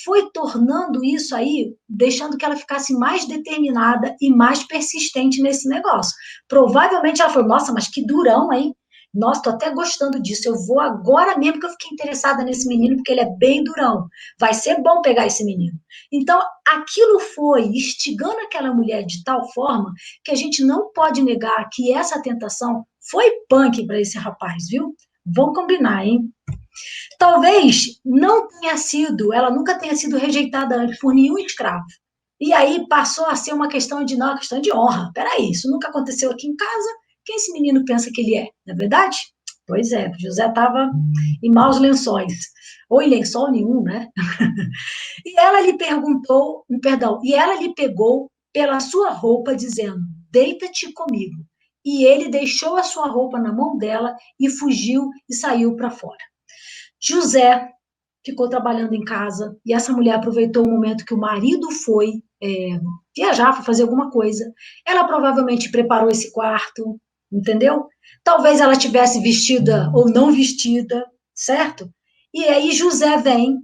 foi tornando isso aí, deixando que ela ficasse mais determinada e mais persistente nesse negócio. Provavelmente ela falou, nossa, mas que durão, hein? Nossa, tô até gostando disso, eu vou agora mesmo que eu fiquei interessada nesse menino, porque ele é bem durão. Vai ser bom pegar esse menino. Então, aquilo foi instigando aquela mulher de tal forma que a gente não pode negar que essa tentação foi punk para esse rapaz, viu? Vamos combinar, hein? Talvez não tenha sido, ela nunca tenha sido rejeitada antes por nenhum escravo. E aí passou a ser uma questão de, não, uma questão de honra. Peraí, isso nunca aconteceu aqui em casa. Quem esse menino pensa que ele é? Não é verdade? Pois é, José estava em maus lençóis. Ou em lençol nenhum, né? E ela lhe perguntou, perdão, e ela lhe pegou pela sua roupa, dizendo, deita-te comigo. E ele deixou a sua roupa na mão dela e fugiu e saiu para fora. José ficou trabalhando em casa e essa mulher aproveitou o momento que o marido foi viajar, foi fazer alguma coisa. Ela provavelmente preparou esse quarto, entendeu? Talvez ela tivesse vestida ou não vestida, certo? E aí José vem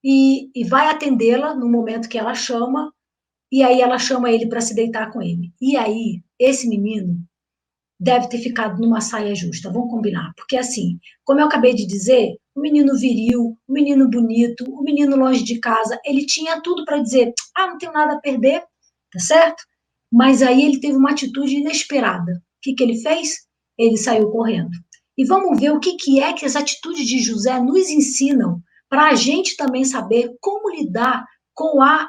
e vai atendê-la no momento que ela chama, e aí ela chama ele para se deitar com ele. E aí, esse menino deve ter ficado numa saia justa, vamos combinar. Porque assim, como eu acabei de dizer, o menino viril, o menino bonito, o menino longe de casa, ele tinha tudo para dizer, não tenho nada a perder, tá certo? Mas aí ele teve uma atitude inesperada. O que ele fez? Ele saiu correndo. E vamos ver o que é que as atitudes de José nos ensinam para a gente também saber como lidar com a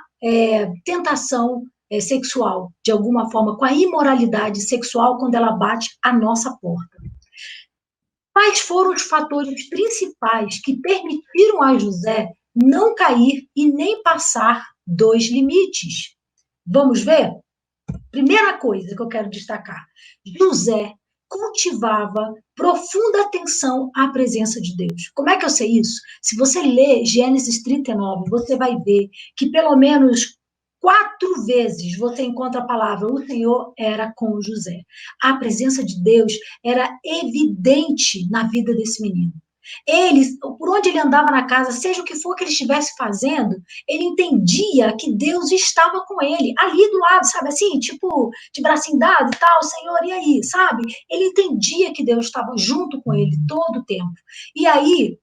tentação sexual, de alguma forma, com a imoralidade sexual quando ela bate à nossa porta. Quais foram os fatores principais que permitiram a José não cair e nem passar dos limites? Vamos ver? Primeira coisa que eu quero destacar, José cultivava profunda atenção à presença de Deus. Como é que eu sei isso? Se você ler Gênesis 39, você vai ver que pelo menos 4 vezes você encontra a palavra o Senhor era com José. A presença de Deus era evidente na vida desse menino. Ele, por onde ele andava na casa, seja o que for que ele estivesse fazendo, ele entendia que Deus estava com ele, ali do lado, sabe assim, tipo, de bracinho dado e tal, Senhor, e aí, sabe? Ele entendia que Deus estava junto com ele todo o tempo. E aí,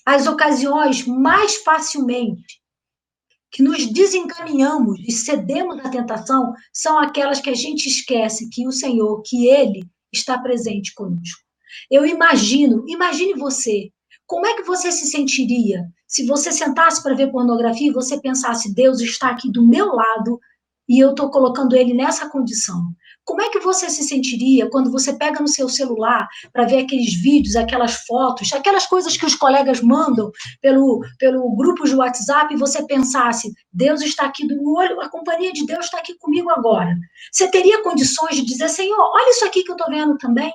as ocasiões mais facilmente que nos desencaminhamos e cedemos à tentação são aquelas que a gente esquece que o Senhor, que Ele está presente conosco. Eu imagine você, como é que você se sentiria se você sentasse para ver pornografia e você pensasse, Deus está aqui do meu lado e eu estou colocando Ele nessa condição? Como é que você se sentiria quando você pega no seu celular para ver aqueles vídeos, aquelas fotos, aquelas coisas que os colegas mandam pelo grupo de WhatsApp e você pensasse, Deus está aqui do olho, a companhia de Deus está aqui comigo agora. Você teria condições de dizer, Senhor, olha isso aqui que eu estou vendo também?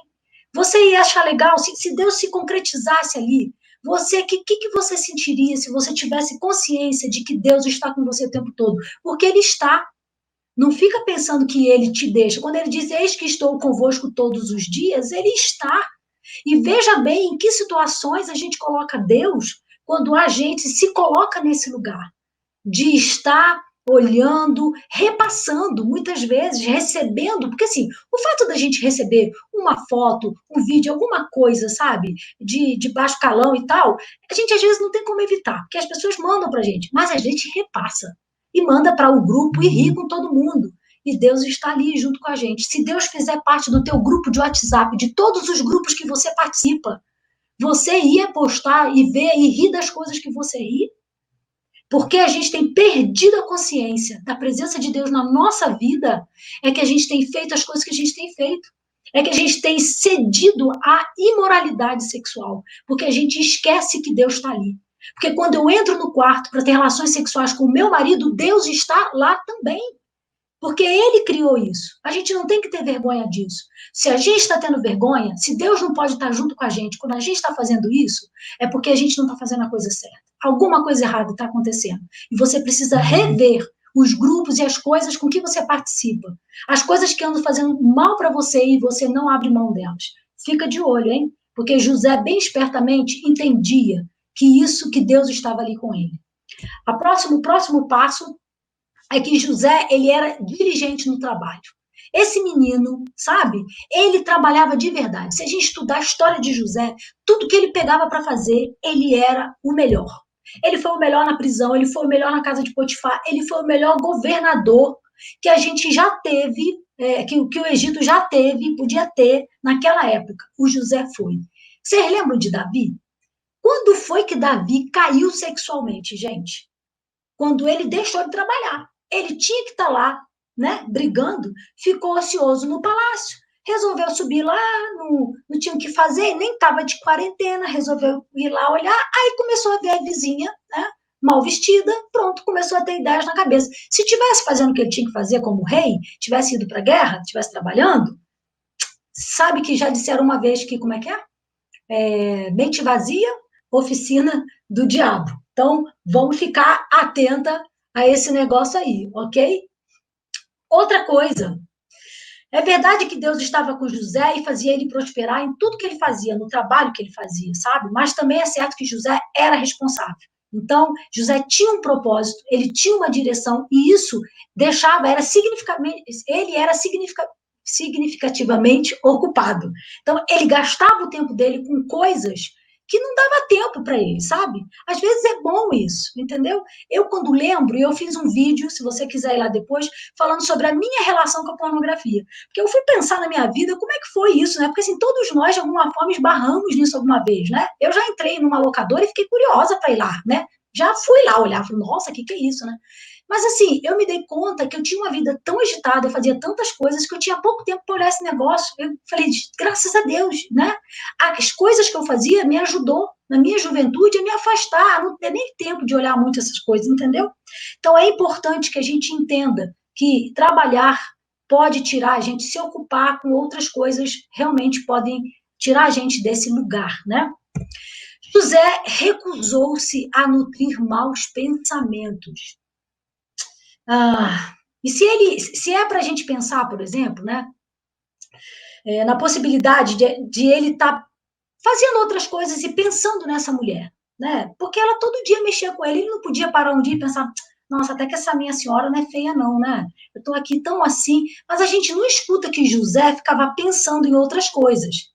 Você ia achar legal se Deus se concretizasse ali? Você, que você sentiria se você tivesse consciência de que Deus está com você o tempo todo? Porque Ele está. Não fica pensando que Ele te deixa. Quando Ele diz, eis que estou convosco todos os dias, Ele está. E veja bem em que situações a gente coloca Deus quando a gente se coloca nesse lugar de estar olhando, repassando, muitas vezes, recebendo, porque assim, o fato da gente receber uma foto, um vídeo, alguma coisa, sabe, de baixo calão e tal, a gente às vezes não tem como evitar, porque as pessoas mandam pra gente, mas a gente repassa, e manda para o grupo e ri com todo mundo, e Deus está ali junto com a gente. Se Deus fizer parte do teu grupo de WhatsApp, de todos os grupos que você participa, você ia postar e ver e rir das coisas que você ri? Porque a gente tem perdido a consciência da presença de Deus na nossa vida, é que a gente tem feito as coisas que a gente tem feito. é que a gente tem cedido à imoralidade sexual, porque a gente esquece que Deus está ali. Porque quando eu entro no quarto para ter relações sexuais com o meu marido, Deus está lá também. Porque ele criou isso. A gente não tem que ter vergonha disso. Se a gente está tendo vergonha, se Deus não pode estar junto com a gente quando a gente está fazendo isso, é porque a gente não está fazendo a coisa certa. Alguma coisa errada está acontecendo. E você precisa rever os grupos e as coisas com que você participa. As coisas que andam fazendo mal para você e você não abre mão delas. Fica de olho, hein? Porque José, bem espertamente, entendia que Deus estava ali com ele. O próximo passo é que José, ele era diligente no trabalho. Esse menino, sabe, ele trabalhava de verdade. Se a gente estudar a história de José, tudo que ele pegava para fazer, ele era o melhor. Ele foi o melhor na prisão, ele foi o melhor na casa de Potifar, ele foi o melhor governador que a gente já teve, que o Egito já teve, podia ter naquela época. O José foi. Vocês lembram de Davi? Quando foi que Davi caiu sexualmente, gente? Quando ele deixou de trabalhar. Ele tinha que estar lá, né, brigando, ficou ocioso no palácio, resolveu subir lá, não tinha o que fazer, nem estava de quarentena, resolveu ir lá olhar, aí começou a ver a vizinha, né, mal vestida, pronto, começou a ter ideias na cabeça. Se tivesse fazendo o que ele tinha que fazer como rei, tivesse ido para a guerra, tivesse trabalhando, sabe que já disseram uma vez que, como é que é? Mente vazia, oficina do diabo. Então, vamos ficar atenta a esse negócio aí, ok? Outra coisa, é verdade que Deus estava com José e fazia ele prosperar em tudo que ele fazia, no trabalho que ele fazia, sabe? Mas também é certo que José era responsável. Então, José tinha um propósito, ele tinha uma direção, e isso ele era significativamente ocupado. Então, ele gastava o tempo dele com coisas que não dava tempo para ele, sabe? Às vezes é bom isso, entendeu? Eu, quando lembro, eu fiz um vídeo, se você quiser ir lá depois, falando sobre a minha relação com a pornografia. Porque eu fui pensar na minha vida, como é que foi isso, né? Porque, assim, todos nós, de alguma forma, esbarramos nisso alguma vez, né? Eu já entrei numa locadora e fiquei curiosa para ir lá, né? Já fui lá olhar, falei, nossa, o que é isso, né? Mas, assim, eu me dei conta que eu tinha uma vida tão agitada, eu fazia tantas coisas, que eu tinha pouco tempo para olhar esse negócio. Eu falei, graças a Deus, né? As coisas que eu fazia me ajudou, na minha juventude, a me afastar, não ter nem tempo de olhar muito essas coisas, entendeu? Então, é importante que a gente entenda que trabalhar pode tirar a gente, se ocupar com outras coisas, realmente podem tirar a gente desse lugar, né? José recusou-se a nutrir maus pensamentos. E se é para a gente pensar, por exemplo, né, na possibilidade de ele estar fazendo outras coisas e pensando nessa mulher, né? Porque ela todo dia mexia com ele não podia parar um dia e pensar, nossa, até que essa minha senhora não é feia não, né? Eu estou aqui tão assim, mas a gente não escuta que José ficava pensando em outras coisas.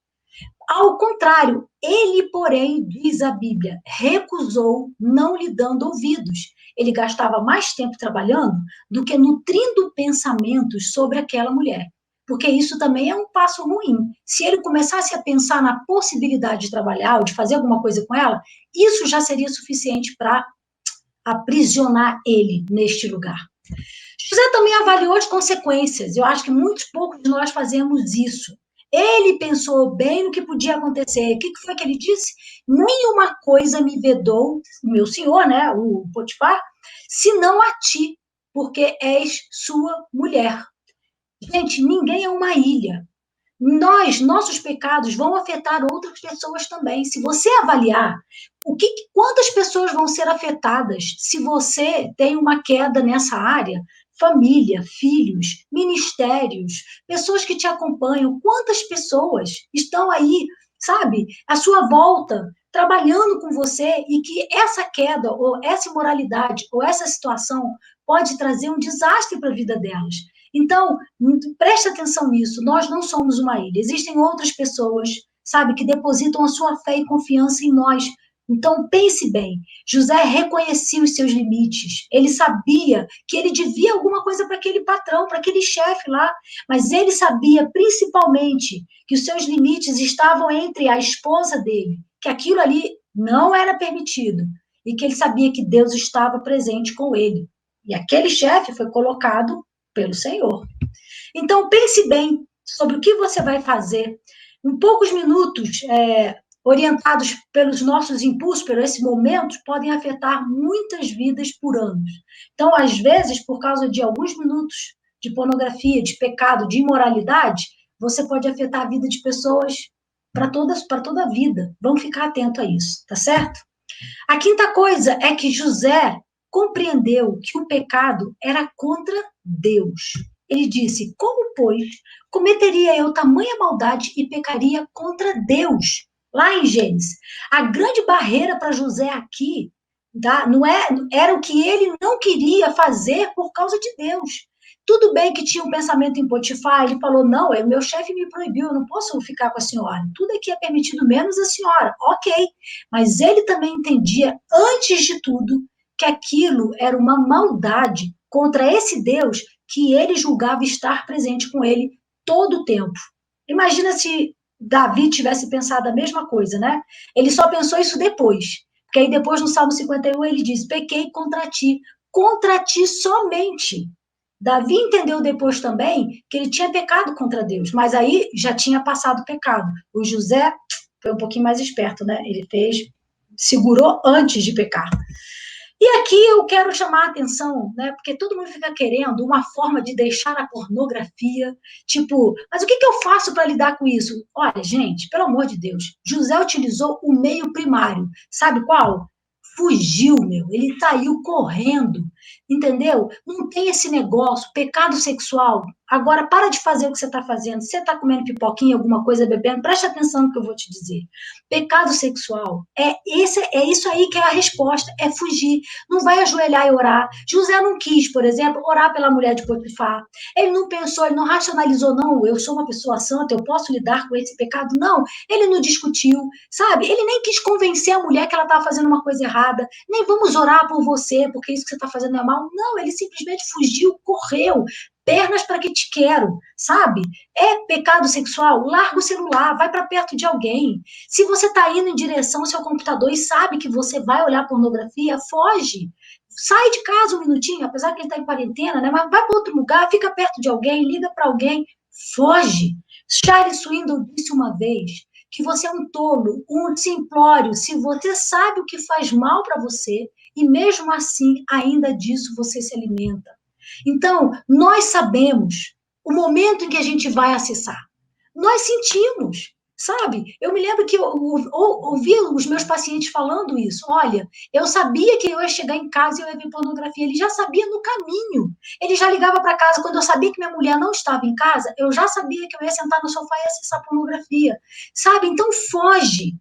Ao contrário, ele, porém, diz a Bíblia, recusou, não lhe dando ouvidos. Ele gastava mais tempo trabalhando do que nutrindo pensamentos sobre aquela mulher. Porque isso também é um passo ruim. Se ele começasse a pensar na possibilidade de trabalhar ou de fazer alguma coisa com ela, isso já seria suficiente para aprisionar ele neste lugar. José também avaliou as consequências. Eu acho que muito poucos de nós fazemos isso. Ele pensou bem no que podia acontecer. O que foi que ele disse? Nenhuma coisa me vedou, meu senhor, né, o Potifar, senão a ti, porque és sua mulher. Gente, ninguém é uma ilha. Nossos pecados vão afetar outras pessoas também. Se você avaliar quantas pessoas vão ser afetadas se você tem uma queda nessa área, família, filhos, ministérios, pessoas que te acompanham, quantas pessoas estão aí, sabe, à sua volta, trabalhando com você e que essa queda, ou essa imoralidade, ou essa situação pode trazer um desastre para a vida delas. Então, preste atenção nisso, nós não somos uma ilha, existem outras pessoas, sabe, que depositam a sua fé e confiança em nós. Então, pense bem, José reconhecia os seus limites, ele sabia que ele devia alguma coisa para aquele patrão, para aquele chefe lá, mas ele sabia principalmente que os seus limites estavam entre a esposa dele, que aquilo ali não era permitido, e que ele sabia que Deus estava presente com ele. E aquele chefe foi colocado pelo Senhor. Então, pense bem sobre o que você vai fazer, em poucos minutos, orientados pelos nossos impulsos, por esses momentos, podem afetar muitas vidas por anos. Então, às vezes, por causa de alguns minutos de pornografia, de pecado, de imoralidade, você pode afetar a vida de pessoas para toda a vida. Vamos ficar atento a isso, tá certo? A quinta coisa é que José compreendeu que o pecado era contra Deus. Ele disse: como, pois, cometeria eu tamanha maldade e pecaria contra Deus? Lá em Gênesis. A grande barreira para José aqui, tá? Não era o que ele não queria fazer por causa de Deus. Tudo bem que tinha um pensamento em Potifar, ele falou: não, meu chefe me proibiu, eu não posso ficar com a senhora. Tudo aqui é permitido, menos a senhora. Ok. Mas ele também entendia, antes de tudo, que aquilo era uma maldade contra esse Deus que ele julgava estar presente com ele todo o tempo. Imagina se Davi tivesse pensado a mesma coisa, né? Ele só pensou isso depois. Porque aí depois, no Salmo 51, ele diz: pequei contra ti somente. Davi entendeu depois também que ele tinha pecado contra Deus, mas aí já tinha passado o pecado. O José foi um pouquinho mais esperto, né? Ele segurou antes de pecar. E aqui eu quero chamar a atenção, né? Porque todo mundo fica querendo uma forma de deixar a pornografia, tipo, mas o que eu faço para lidar com isso? Olha, gente, pelo amor de Deus, José utilizou o meio primário. Sabe qual? Fugiu, meu. Ele saiu correndo, entendeu? Não tem esse negócio, pecado sexual. Agora, para de fazer o que você está fazendo. Você está comendo pipoquinha, alguma coisa, bebendo, preste atenção no que eu vou te dizer. Pecado sexual é isso aí que é a resposta, é fugir. Não vai ajoelhar e orar. José não quis, por exemplo, orar pela mulher de Potifar. Ele não pensou, ele não racionalizou, não, eu sou uma pessoa santa, eu posso lidar com esse pecado. Não, ele não discutiu, sabe? Ele nem quis convencer a mulher que ela estava fazendo uma coisa errada, nem vamos orar por você, porque isso que você está fazendo é mal. Não, ele simplesmente fugiu, correu, pernas para que te quero, sabe? É pecado sexual? Larga o celular, vai para perto de alguém. Se você está indo em direção ao seu computador e sabe que você vai olhar pornografia, foge. Sai de casa um minutinho, apesar que ele está em quarentena, né? Mas vai para outro lugar, fica perto de alguém, liga para alguém, foge. Charles Swindoll disse uma vez que você é um tolo, um simplório, se você sabe o que faz mal para você e mesmo assim, ainda disso você se alimenta. Então, nós sabemos o momento em que a gente vai acessar. Nós sentimos, sabe? Eu me lembro que eu ouvi os meus pacientes falando isso. Olha, eu sabia que eu ia chegar em casa e eu ia ver pornografia. Ele já sabia no caminho. Ele já ligava para casa. Quando eu sabia que minha mulher não estava em casa, eu já sabia que eu ia sentar no sofá e acessar pornografia. Sabe? Então, foge.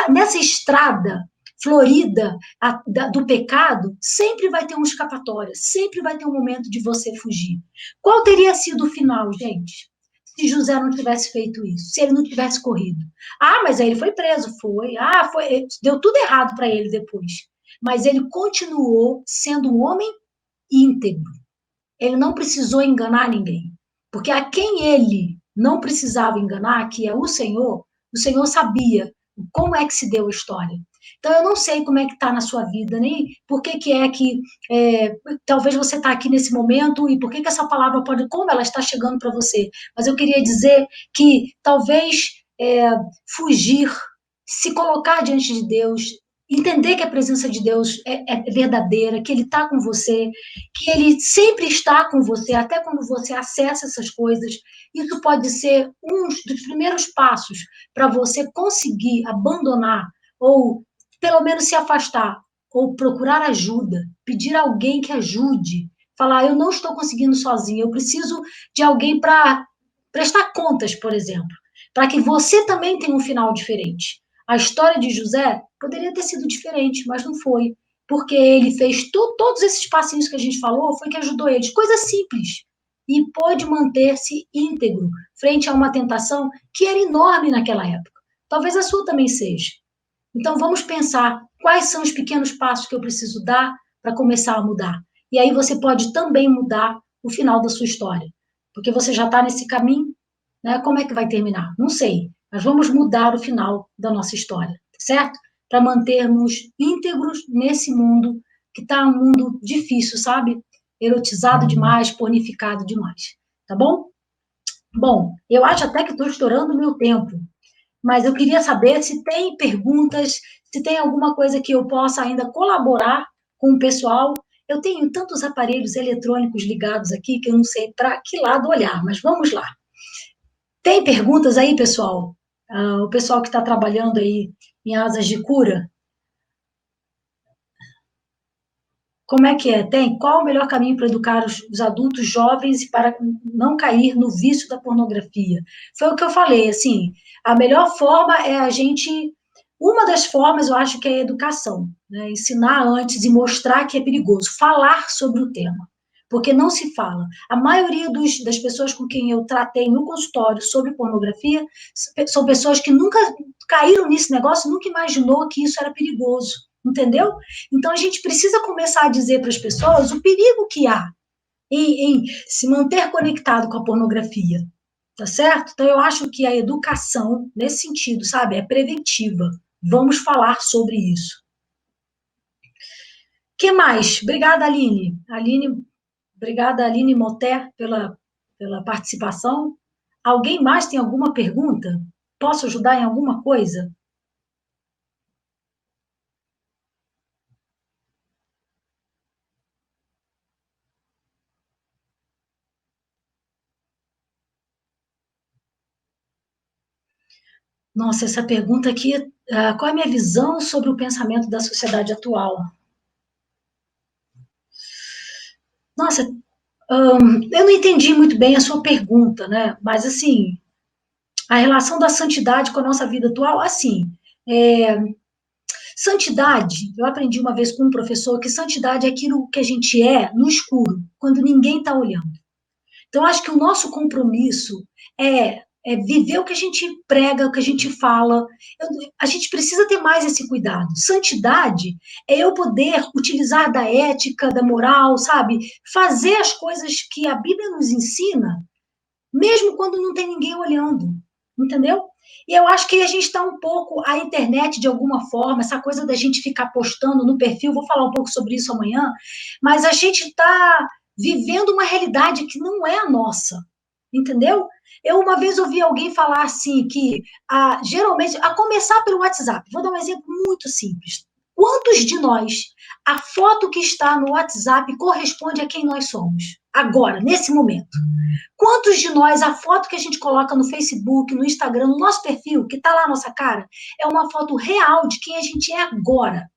Nessa estrada florida do pecado, sempre vai ter uma escapatória, sempre vai ter um momento de você fugir. Qual teria sido o final, gente? Se José não tivesse feito isso, se ele não tivesse corrido. Ah, mas aí ele foi preso, foi. Ah, foi, deu tudo errado para ele depois. Mas ele continuou sendo um homem íntegro. Ele não precisou enganar ninguém. Porque a quem ele não precisava enganar, que é o Senhor sabia como é que se deu a história. Então, eu não sei como é que está na sua vida, nem por que talvez você está aqui nesse momento e por que essa palavra pode, como ela está chegando para você. Mas eu queria dizer que talvez fugir, se colocar diante de Deus, entender que a presença de Deus é verdadeira, que Ele está com você, que Ele sempre está com você, até quando você acessa essas coisas. Isso pode ser um dos primeiros passos para você conseguir abandonar ou pelo menos se afastar, ou procurar ajuda, pedir a alguém que ajude, falar, eu não estou conseguindo sozinho, eu preciso de alguém para prestar contas, por exemplo, para que você também tenha um final diferente. A história de José poderia ter sido diferente, mas não foi, porque ele fez todos esses passinhos que a gente falou, foi que ajudou eles, coisa simples, e pôde manter-se íntegro frente a uma tentação que era enorme naquela época. Talvez a sua também seja. Então, vamos pensar quais são os pequenos passos que eu preciso dar para começar a mudar. E aí você pode também mudar o final da sua história. Porque você já está nesse caminho, né? Como é que vai terminar? Não sei. Mas vamos mudar o final da nossa história, certo? Para mantermos íntegros nesse mundo que está um mundo difícil, sabe? Erotizado demais, pornificado demais. Tá bom? Bom, eu acho até que estou estourando o meu tempo, mas eu queria saber se tem perguntas, se tem alguma coisa que eu possa ainda colaborar com o pessoal. Eu tenho tantos aparelhos eletrônicos ligados aqui que eu não sei para que lado olhar, mas vamos lá. Tem perguntas aí, pessoal? O pessoal que está trabalhando aí em asas de cura? Como é que é? Tem? Qual o melhor caminho para educar os adultos jovens e para não cair no vício da pornografia? Foi o que eu falei, assim, a melhor forma é a gente... Uma das formas, eu acho que é a educação, né? Ensinar antes e mostrar que é perigoso, falar sobre o tema, porque não se fala. A maioria das pessoas com quem eu tratei no consultório sobre pornografia são pessoas que nunca caíram nesse negócio, nunca imaginou que isso era perigoso, entendeu? Então, a gente precisa começar a dizer para as pessoas o perigo que há em se manter conectado com a pornografia, tá certo? Então, eu acho que a educação, nesse sentido, sabe, é preventiva. Vamos falar sobre isso. O que mais? Obrigada, Aline. Obrigada, Aline Moté, pela participação. Alguém mais tem alguma pergunta? Posso ajudar em alguma coisa? Nossa, essa pergunta aqui, qual é a minha visão sobre o pensamento da sociedade atual? Nossa, eu não entendi muito bem a sua pergunta, né? Mas, assim, a relação da santidade com a nossa vida atual, assim, santidade, eu aprendi uma vez com um professor que santidade é aquilo que a gente é no escuro, quando ninguém está olhando. Então, acho que o nosso compromisso é viver o que a gente prega, o que a gente fala. A gente precisa ter mais esse cuidado. Santidade é eu poder utilizar da ética, da moral, sabe? Fazer as coisas que a Bíblia nos ensina, mesmo quando não tem ninguém olhando, entendeu? E eu acho que a gente está um pouco, a internet, de alguma forma, essa coisa da gente ficar postando no perfil, vou falar um pouco sobre isso amanhã, mas a gente está vivendo uma realidade que não é a nossa, entendeu? Eu uma vez ouvi alguém falar assim, que geralmente, a começar pelo WhatsApp, vou dar um exemplo muito simples. Quantos de nós, a foto que está no WhatsApp corresponde a quem nós somos? Agora, nesse momento. Quantos de nós, a foto que a gente coloca no Facebook, no Instagram, no nosso perfil, que está lá a nossa cara, é uma foto real de quem a gente é agora?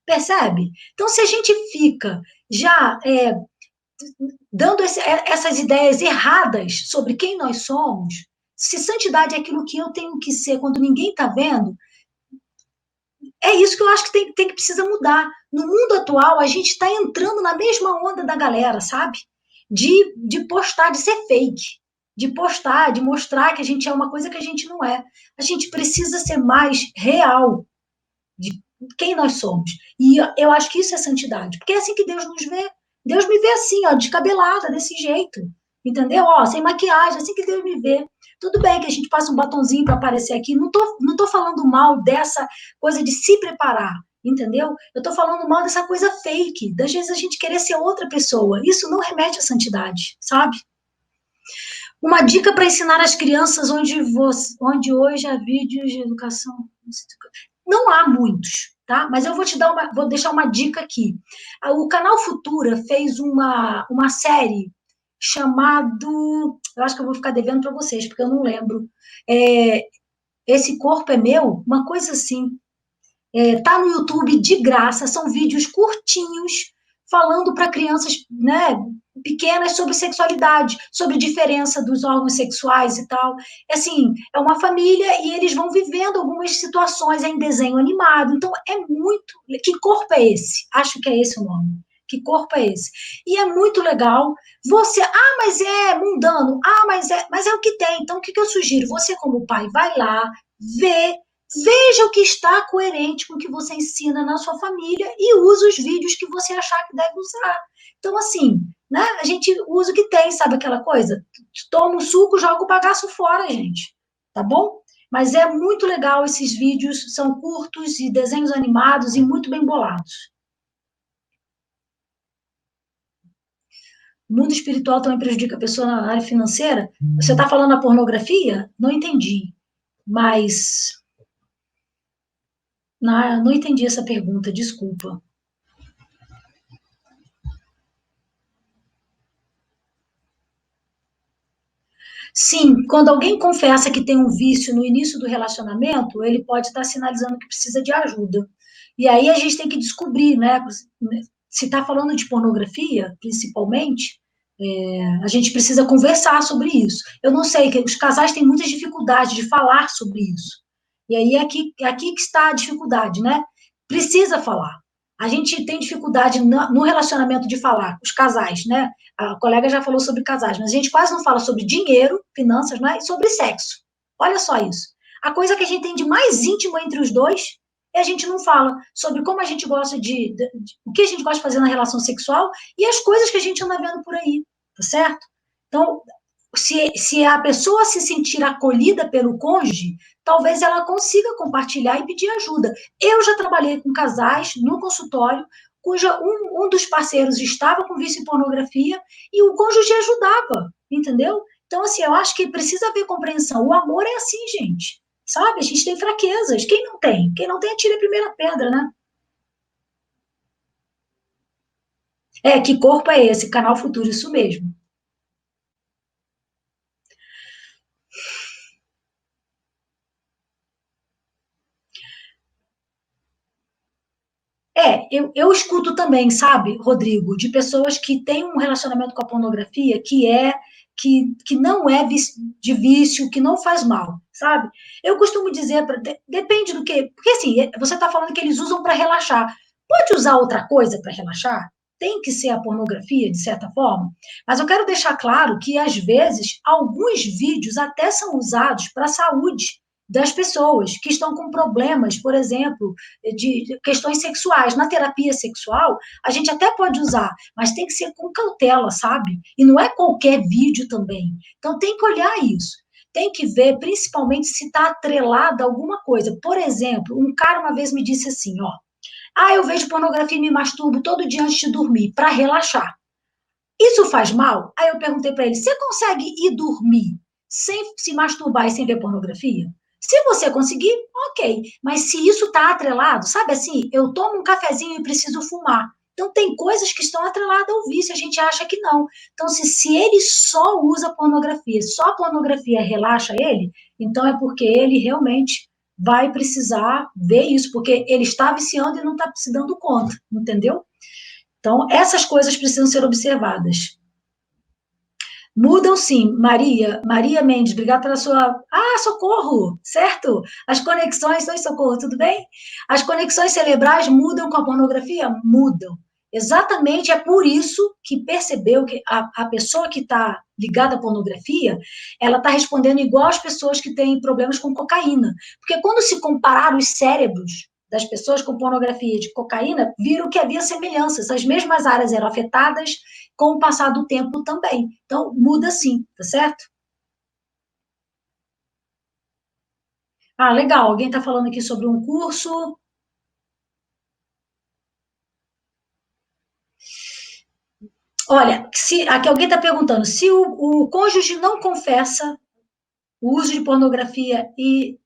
Percebe? Então, se a gente fica já dando essas ideias erradas sobre quem nós somos, se santidade é aquilo que eu tenho que ser quando ninguém está vendo, é isso que eu acho que tem que precisa mudar. No mundo atual, a gente está entrando na mesma onda da galera, sabe? De postar, de ser fake, de postar, de mostrar que a gente é uma coisa que a gente não é. A gente precisa ser mais real de quem nós somos. E eu acho que isso é santidade, porque é assim que Deus nos vê. Deus me vê assim, ó, descabelada, desse jeito, entendeu? Ó, sem maquiagem, assim que Deus me vê. Tudo bem que a gente passa um batonzinho para aparecer aqui, não tô falando mal dessa coisa de se preparar, entendeu? Eu tô falando mal dessa coisa fake, das vezes a gente querer ser outra pessoa. Isso não remete à santidade, sabe? Uma dica para ensinar as crianças onde hoje há vídeos de educação. Não há muitos, tá? Mas eu vou deixar uma dica aqui. O canal Futura fez uma série chamado, eu acho que eu vou ficar devendo para vocês, porque eu não lembro. Esse Corpo é Meu, uma coisa assim. Tá no YouTube de graça, são vídeos curtinhos falando para crianças, né, pequenas sobre sexualidade, sobre diferença dos órgãos sexuais e tal. Assim, é uma família e eles vão vivendo algumas situações em desenho animado. Então, é muito... Que corpo é esse? Acho que é esse o nome. Que corpo é esse? E é muito legal. Mas é mundano. Mas é o que tem. Então, o que eu sugiro? Você, como pai, vai lá, veja o que está coerente com o que você ensina na sua família e use os vídeos que você achar que deve usar. Então, assim, né, a gente usa o que tem, sabe aquela coisa? Toma um suco, joga o bagaço fora, gente. Tá bom? Mas é muito legal esses vídeos, são curtos e desenhos animados e muito bem bolados. O mundo espiritual também prejudica a pessoa na área financeira? Você está falando a pornografia? Não entendi. Mas... não entendi essa pergunta, desculpa. Sim, quando alguém confessa que tem um vício no início do relacionamento, ele pode estar sinalizando que precisa de ajuda. E aí a gente tem que descobrir, né? Se está falando de pornografia, principalmente, a gente precisa conversar sobre isso. Eu não sei, que os casais têm muitas dificuldades de falar sobre isso. E aí é aqui que está a dificuldade, né? Precisa falar. A gente tem dificuldade no relacionamento de falar, os casais, né? A colega já falou sobre casais, mas a gente quase não fala sobre dinheiro, finanças, né? E sobre sexo. Olha só isso. A coisa que a gente tem de mais íntimo entre os dois, e a gente não fala sobre como a gente gosta o que a gente gosta de fazer na relação sexual e as coisas que a gente anda vendo por aí, tá certo? Então, se a pessoa se sentir acolhida pelo cônjuge, talvez ela consiga compartilhar e pedir ajuda. Eu já trabalhei com casais no consultório, cuja um dos parceiros estava com vício em pornografia e o cônjuge ajudava, entendeu? Então, assim, eu acho que precisa haver compreensão. O amor é assim, gente, sabe? A gente tem fraquezas. Quem não tem? Quem não tem, atira a primeira pedra, né? Que corpo é esse? Canal Futuro, isso mesmo. Eu escuto também, sabe, Rodrigo, de pessoas que têm um relacionamento com a pornografia que não é de vício, que não faz mal, sabe? Eu costumo dizer, depende do que... Porque, assim, você está falando que eles usam para relaxar. Pode usar outra coisa para relaxar? Tem que ser a pornografia, de certa forma? Mas eu quero deixar claro que, às vezes, alguns vídeos até são usados para a saúde das pessoas que estão com problemas, por exemplo, de questões sexuais. Na terapia sexual, a gente até pode usar, mas tem que ser com cautela, sabe? E não é qualquer vídeo também. Então, tem que olhar isso. Tem que ver, principalmente, se está atrelada a alguma coisa. Por exemplo, um cara uma vez me disse assim, ó, eu vejo pornografia e me masturbo todo dia antes de dormir, para relaxar. Isso faz mal? Aí eu perguntei para ele, você consegue ir dormir sem se masturbar e sem ver pornografia? Se você conseguir, ok. Mas se isso está atrelado, sabe assim, eu tomo um cafezinho e preciso fumar. Então, tem coisas que estão atreladas ao vício, a gente acha que não. Então, se ele só usa pornografia, só a pornografia relaxa ele, então é porque ele realmente vai precisar ver isso, porque ele está viciando e não está se dando conta, entendeu? Então, essas coisas precisam ser observadas. Mudam sim, Maria Mendes, obrigada pela sua... socorro, certo? As conexões, oi, socorro, tudo bem? As conexões cerebrais mudam com a pornografia? Mudam. Exatamente, é por isso que percebeu que a pessoa que está ligada à pornografia, ela está respondendo igual as pessoas que têm problemas com cocaína. Porque quando se compararam os cérebros das pessoas com pornografia e de cocaína, viram que havia semelhanças, as mesmas áreas eram afetadas com o passar do tempo também. Então, muda sim, tá certo? Legal, alguém está falando aqui sobre um curso. Olha, aqui alguém está perguntando, se o cônjuge não confessa o uso de pornografia e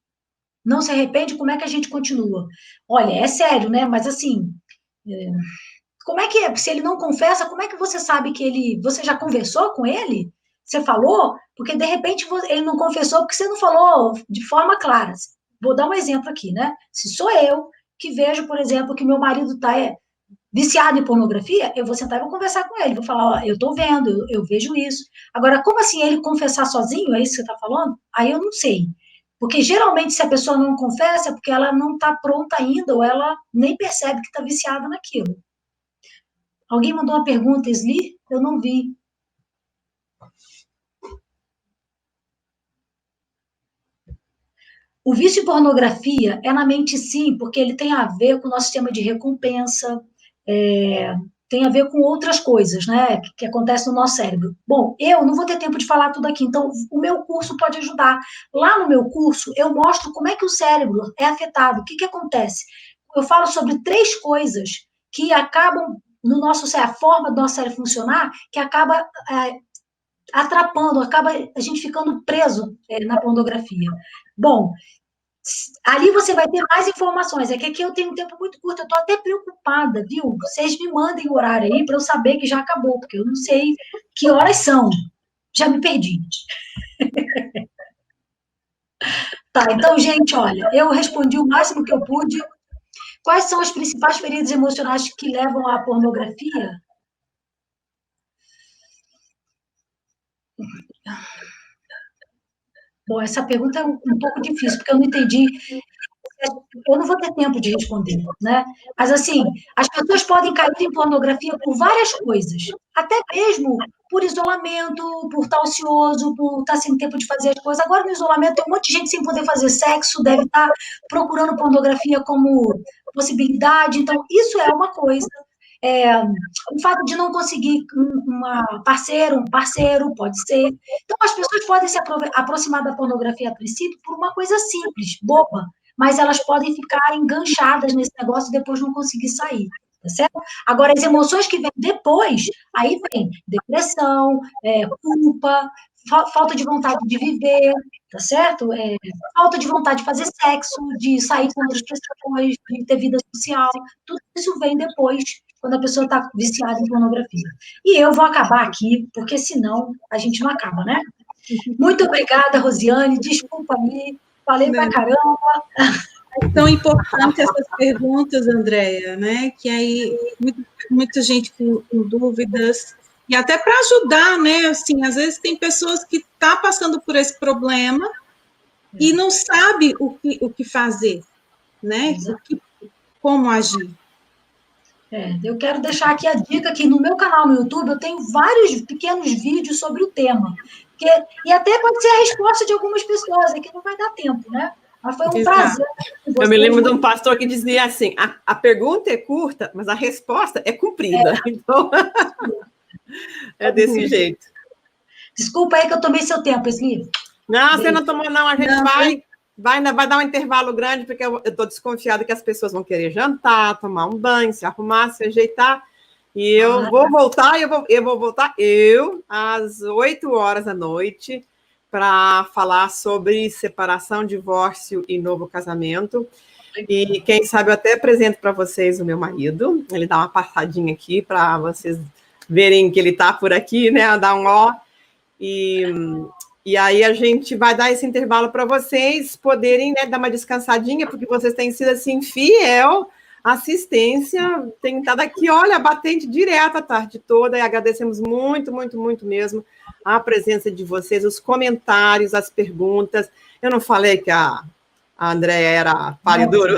não se arrepende, como é que a gente continua? Olha, é sério, né? Mas assim, como é que é? Se ele não confessa, como é que você sabe que você já conversou com ele? Você falou? Porque, de repente, ele não confessou porque você não falou de forma clara. Vou dar um exemplo aqui, né? Se sou eu que vejo, por exemplo, que meu marido está viciado em pornografia, eu vou sentar e vou conversar com ele. Vou falar, eu estou vendo, eu vejo isso. Agora, como assim ele confessar sozinho? É isso que você está falando? Aí eu não sei. Porque, geralmente, se a pessoa não confessa, é porque ela não está pronta ainda ou ela nem percebe que está viciada naquilo. Alguém mandou uma pergunta, Sli? Eu não vi. O vício em pornografia é na mente, sim, porque ele tem a ver com o nosso sistema de recompensa, tem a ver com outras coisas, né, que acontecem no nosso cérebro. Bom, eu não vou ter tempo de falar tudo aqui, então o meu curso pode ajudar. Lá no meu curso, eu mostro como é que o cérebro é afetado, o que acontece. Eu falo sobre 3 coisas que acabam no nosso cérebro, a forma do nosso cérebro funcionar, que acaba atrapando, acaba a gente ficando preso na pornografia. Bom, ali você vai ter mais informações. É que aqui eu tenho um tempo muito curto, eu estou até preocupada, viu? Vocês me mandem o horário aí para eu saber que já acabou, porque eu não sei que horas são. Já me perdi. Tá, então, gente, olha, eu respondi o máximo que eu pude. Quais são as principais feridas emocionais que levam à pornografia? Bom, essa pergunta é um pouco difícil, porque eu não entendi. Eu não vou ter tempo de responder, né? Mas, assim, as pessoas podem cair em pornografia por várias coisas. Até mesmo por isolamento, por estar ocioso, por estar sem tempo de fazer as coisas. Agora, no isolamento, tem um monte de gente sem poder fazer sexo, deve estar procurando pornografia como possibilidade. Então, isso é uma coisa. O fato de não conseguir um parceiro, pode ser. Então, as pessoas podem se aproximar da pornografia a princípio por uma coisa simples, boba, mas elas podem ficar enganchadas nesse negócio e depois não conseguir sair, tá certo? Agora, as emoções que vêm depois, aí vem depressão, culpa, falta de vontade de viver, tá certo? Falta de vontade de fazer sexo, de sair com outras pessoas, de ter vida social, tudo isso vem depois, quando a pessoa está viciada em pornografia. E eu vou acabar aqui, porque senão a gente não acaba, né? Muito obrigada, Rosiane, desculpa aí, falei pra caramba. É tão importante essas perguntas, Andréia, né? Que aí muita gente com dúvidas, e até para ajudar, né? Assim, às vezes tem pessoas que estão passando por esse problema e não sabe o que fazer, né? Como agir. Eu quero deixar aqui a dica que no meu canal no YouTube eu tenho vários pequenos vídeos sobre o tema. E até pode ser a resposta de algumas pessoas, é que não vai dar tempo, né? Mas foi um prazer. Eu me lembro de um pastor que dizia assim, a pergunta é curta, mas a resposta é comprida. Então, é desse jeito. Desculpa aí que eu tomei seu tempo, Esli. Não, você não tomou, não. A gente vai dar um intervalo grande, porque eu estou desconfiada que as pessoas vão querer jantar, tomar um banho, se arrumar, se ajeitar. E eu vou voltar, às 8h para falar sobre separação, divórcio e novo casamento. E quem sabe eu até apresento para vocês o meu marido. Ele dá uma passadinha aqui para vocês verem que ele está por aqui, né? Dá um ó. E aí a gente vai dar esse intervalo para vocês poderem, né, dar uma descansadinha, porque vocês têm sido assim fiel. Assistência tem estado aqui, olha, batente direto a tarde toda, e agradecemos muito, muito, muito mesmo a presença de vocês, os comentários, as perguntas. Eu não falei que a Andréia era páreo e duro?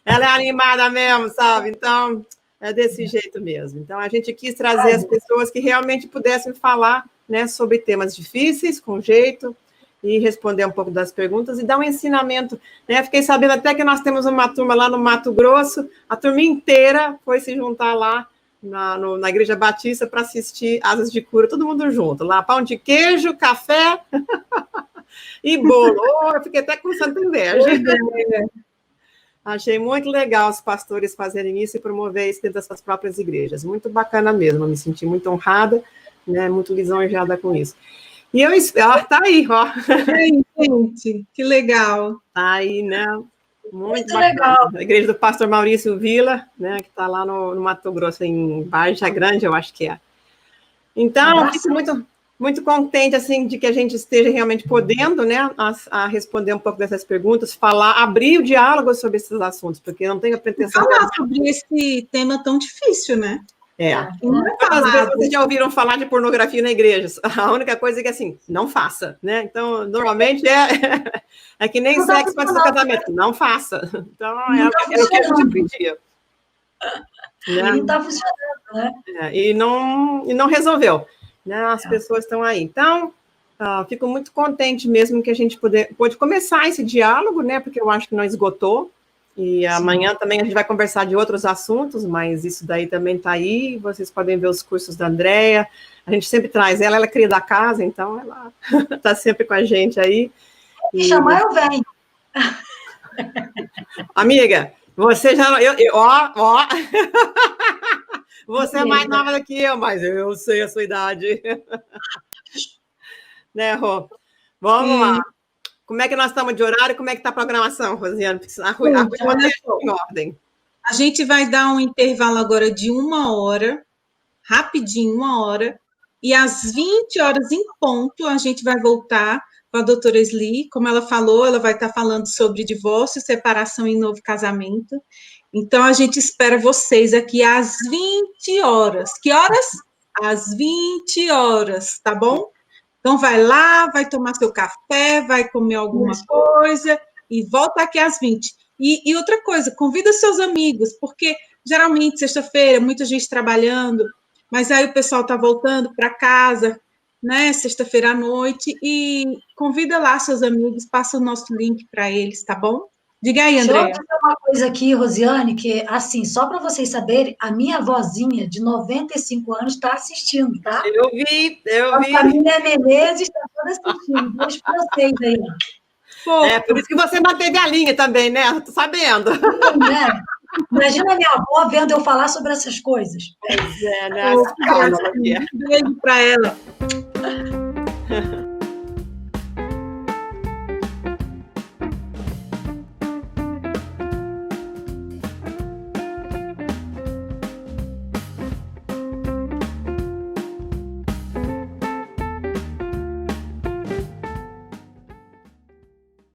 Ela é animada mesmo, sabe? Então, é desse jeito mesmo. Então, a gente quis trazer as pessoas que realmente pudessem falar, né, sobre temas difíceis, com jeito, e responder um pouco das perguntas e dar um ensinamento, né? Fiquei sabendo até que nós temos uma turma lá no Mato Grosso, a turma inteira foi se juntar lá na Igreja Batista para assistir Asas de Cura, todo mundo junto, lá pão de queijo, café e bolo. Eu fiquei até com santa inveja. Achei muito legal os pastores fazerem isso e promover isso dentro das suas próprias igrejas. Muito bacana mesmo, eu me senti muito honrada, né? Muito lisonjeada com isso. E eu espero, tá aí, ó. Gente, que legal. Tá aí, né? Muito legal. A igreja do pastor Maurício Vila, né? Que está lá no Mato Grosso, em Varja Grande, eu acho que é. Então, eu fico muito, muito contente, assim, de que a gente esteja realmente podendo, né? A responder um pouco dessas perguntas, abrir o diálogo sobre esses assuntos, porque eu não tenho a pretensão... Falar sobre esse tema tão difícil, né? Às vezes vocês já ouviram falar de pornografia na igreja. A única coisa é que, assim, não faça, né? Então, normalmente é que nem sexo antes do casamento. Não faça. Então, é o que a gente aprendia. Não está funcionando, né? E não resolveu. Né? As pessoas estão aí. Então, fico muito contente mesmo que a gente pôde começar esse diálogo, né? Porque eu acho que não esgotou. E amanhã também a gente vai conversar de outros assuntos, mas isso daí também está aí. Vocês podem ver os cursos da Andréia. A gente sempre traz ela é cria da casa, então ela está sempre com a gente aí. Me chamar, eu venho. Amiga, Você já... ó. Você é mais nova do que eu, mas eu sei a sua idade. Né, Rô? Vamos lá. Como é que nós estamos de horário? Como é que está a programação, Rosiane? Em ordem. A gente vai dar um intervalo agora de 1 hora, rapidinho, 1 hora, e às 20 horas em ponto a gente vai voltar com a doutora Sli. Como ela falou, ela vai estar falando sobre divórcio, separação e novo casamento. Então, a gente espera vocês aqui às 20 horas. Que horas? Às 20 horas, tá bom? Então, vai lá, vai tomar seu café, vai comer alguma coisa e volta aqui às 20. E outra coisa, convida seus amigos, porque geralmente, sexta-feira, muita gente trabalhando, mas aí o pessoal está voltando para casa, né, sexta-feira à noite, e convida lá seus amigos, passa o nosso link para eles, tá bom? Diga aí, André. Deixa eu dizer uma coisa aqui, Rosiane, que, assim, só para vocês saberem, a minha vozinha, de 95 anos, está assistindo, tá? Eu vi. A família Menezes está toda assistindo. Beijo para vocês aí. Por isso que você manteve a linha também, né? Estou sabendo. Né? Imagina a minha avó vendo eu falar sobre essas coisas. Pois é, né? Um beijo para ela.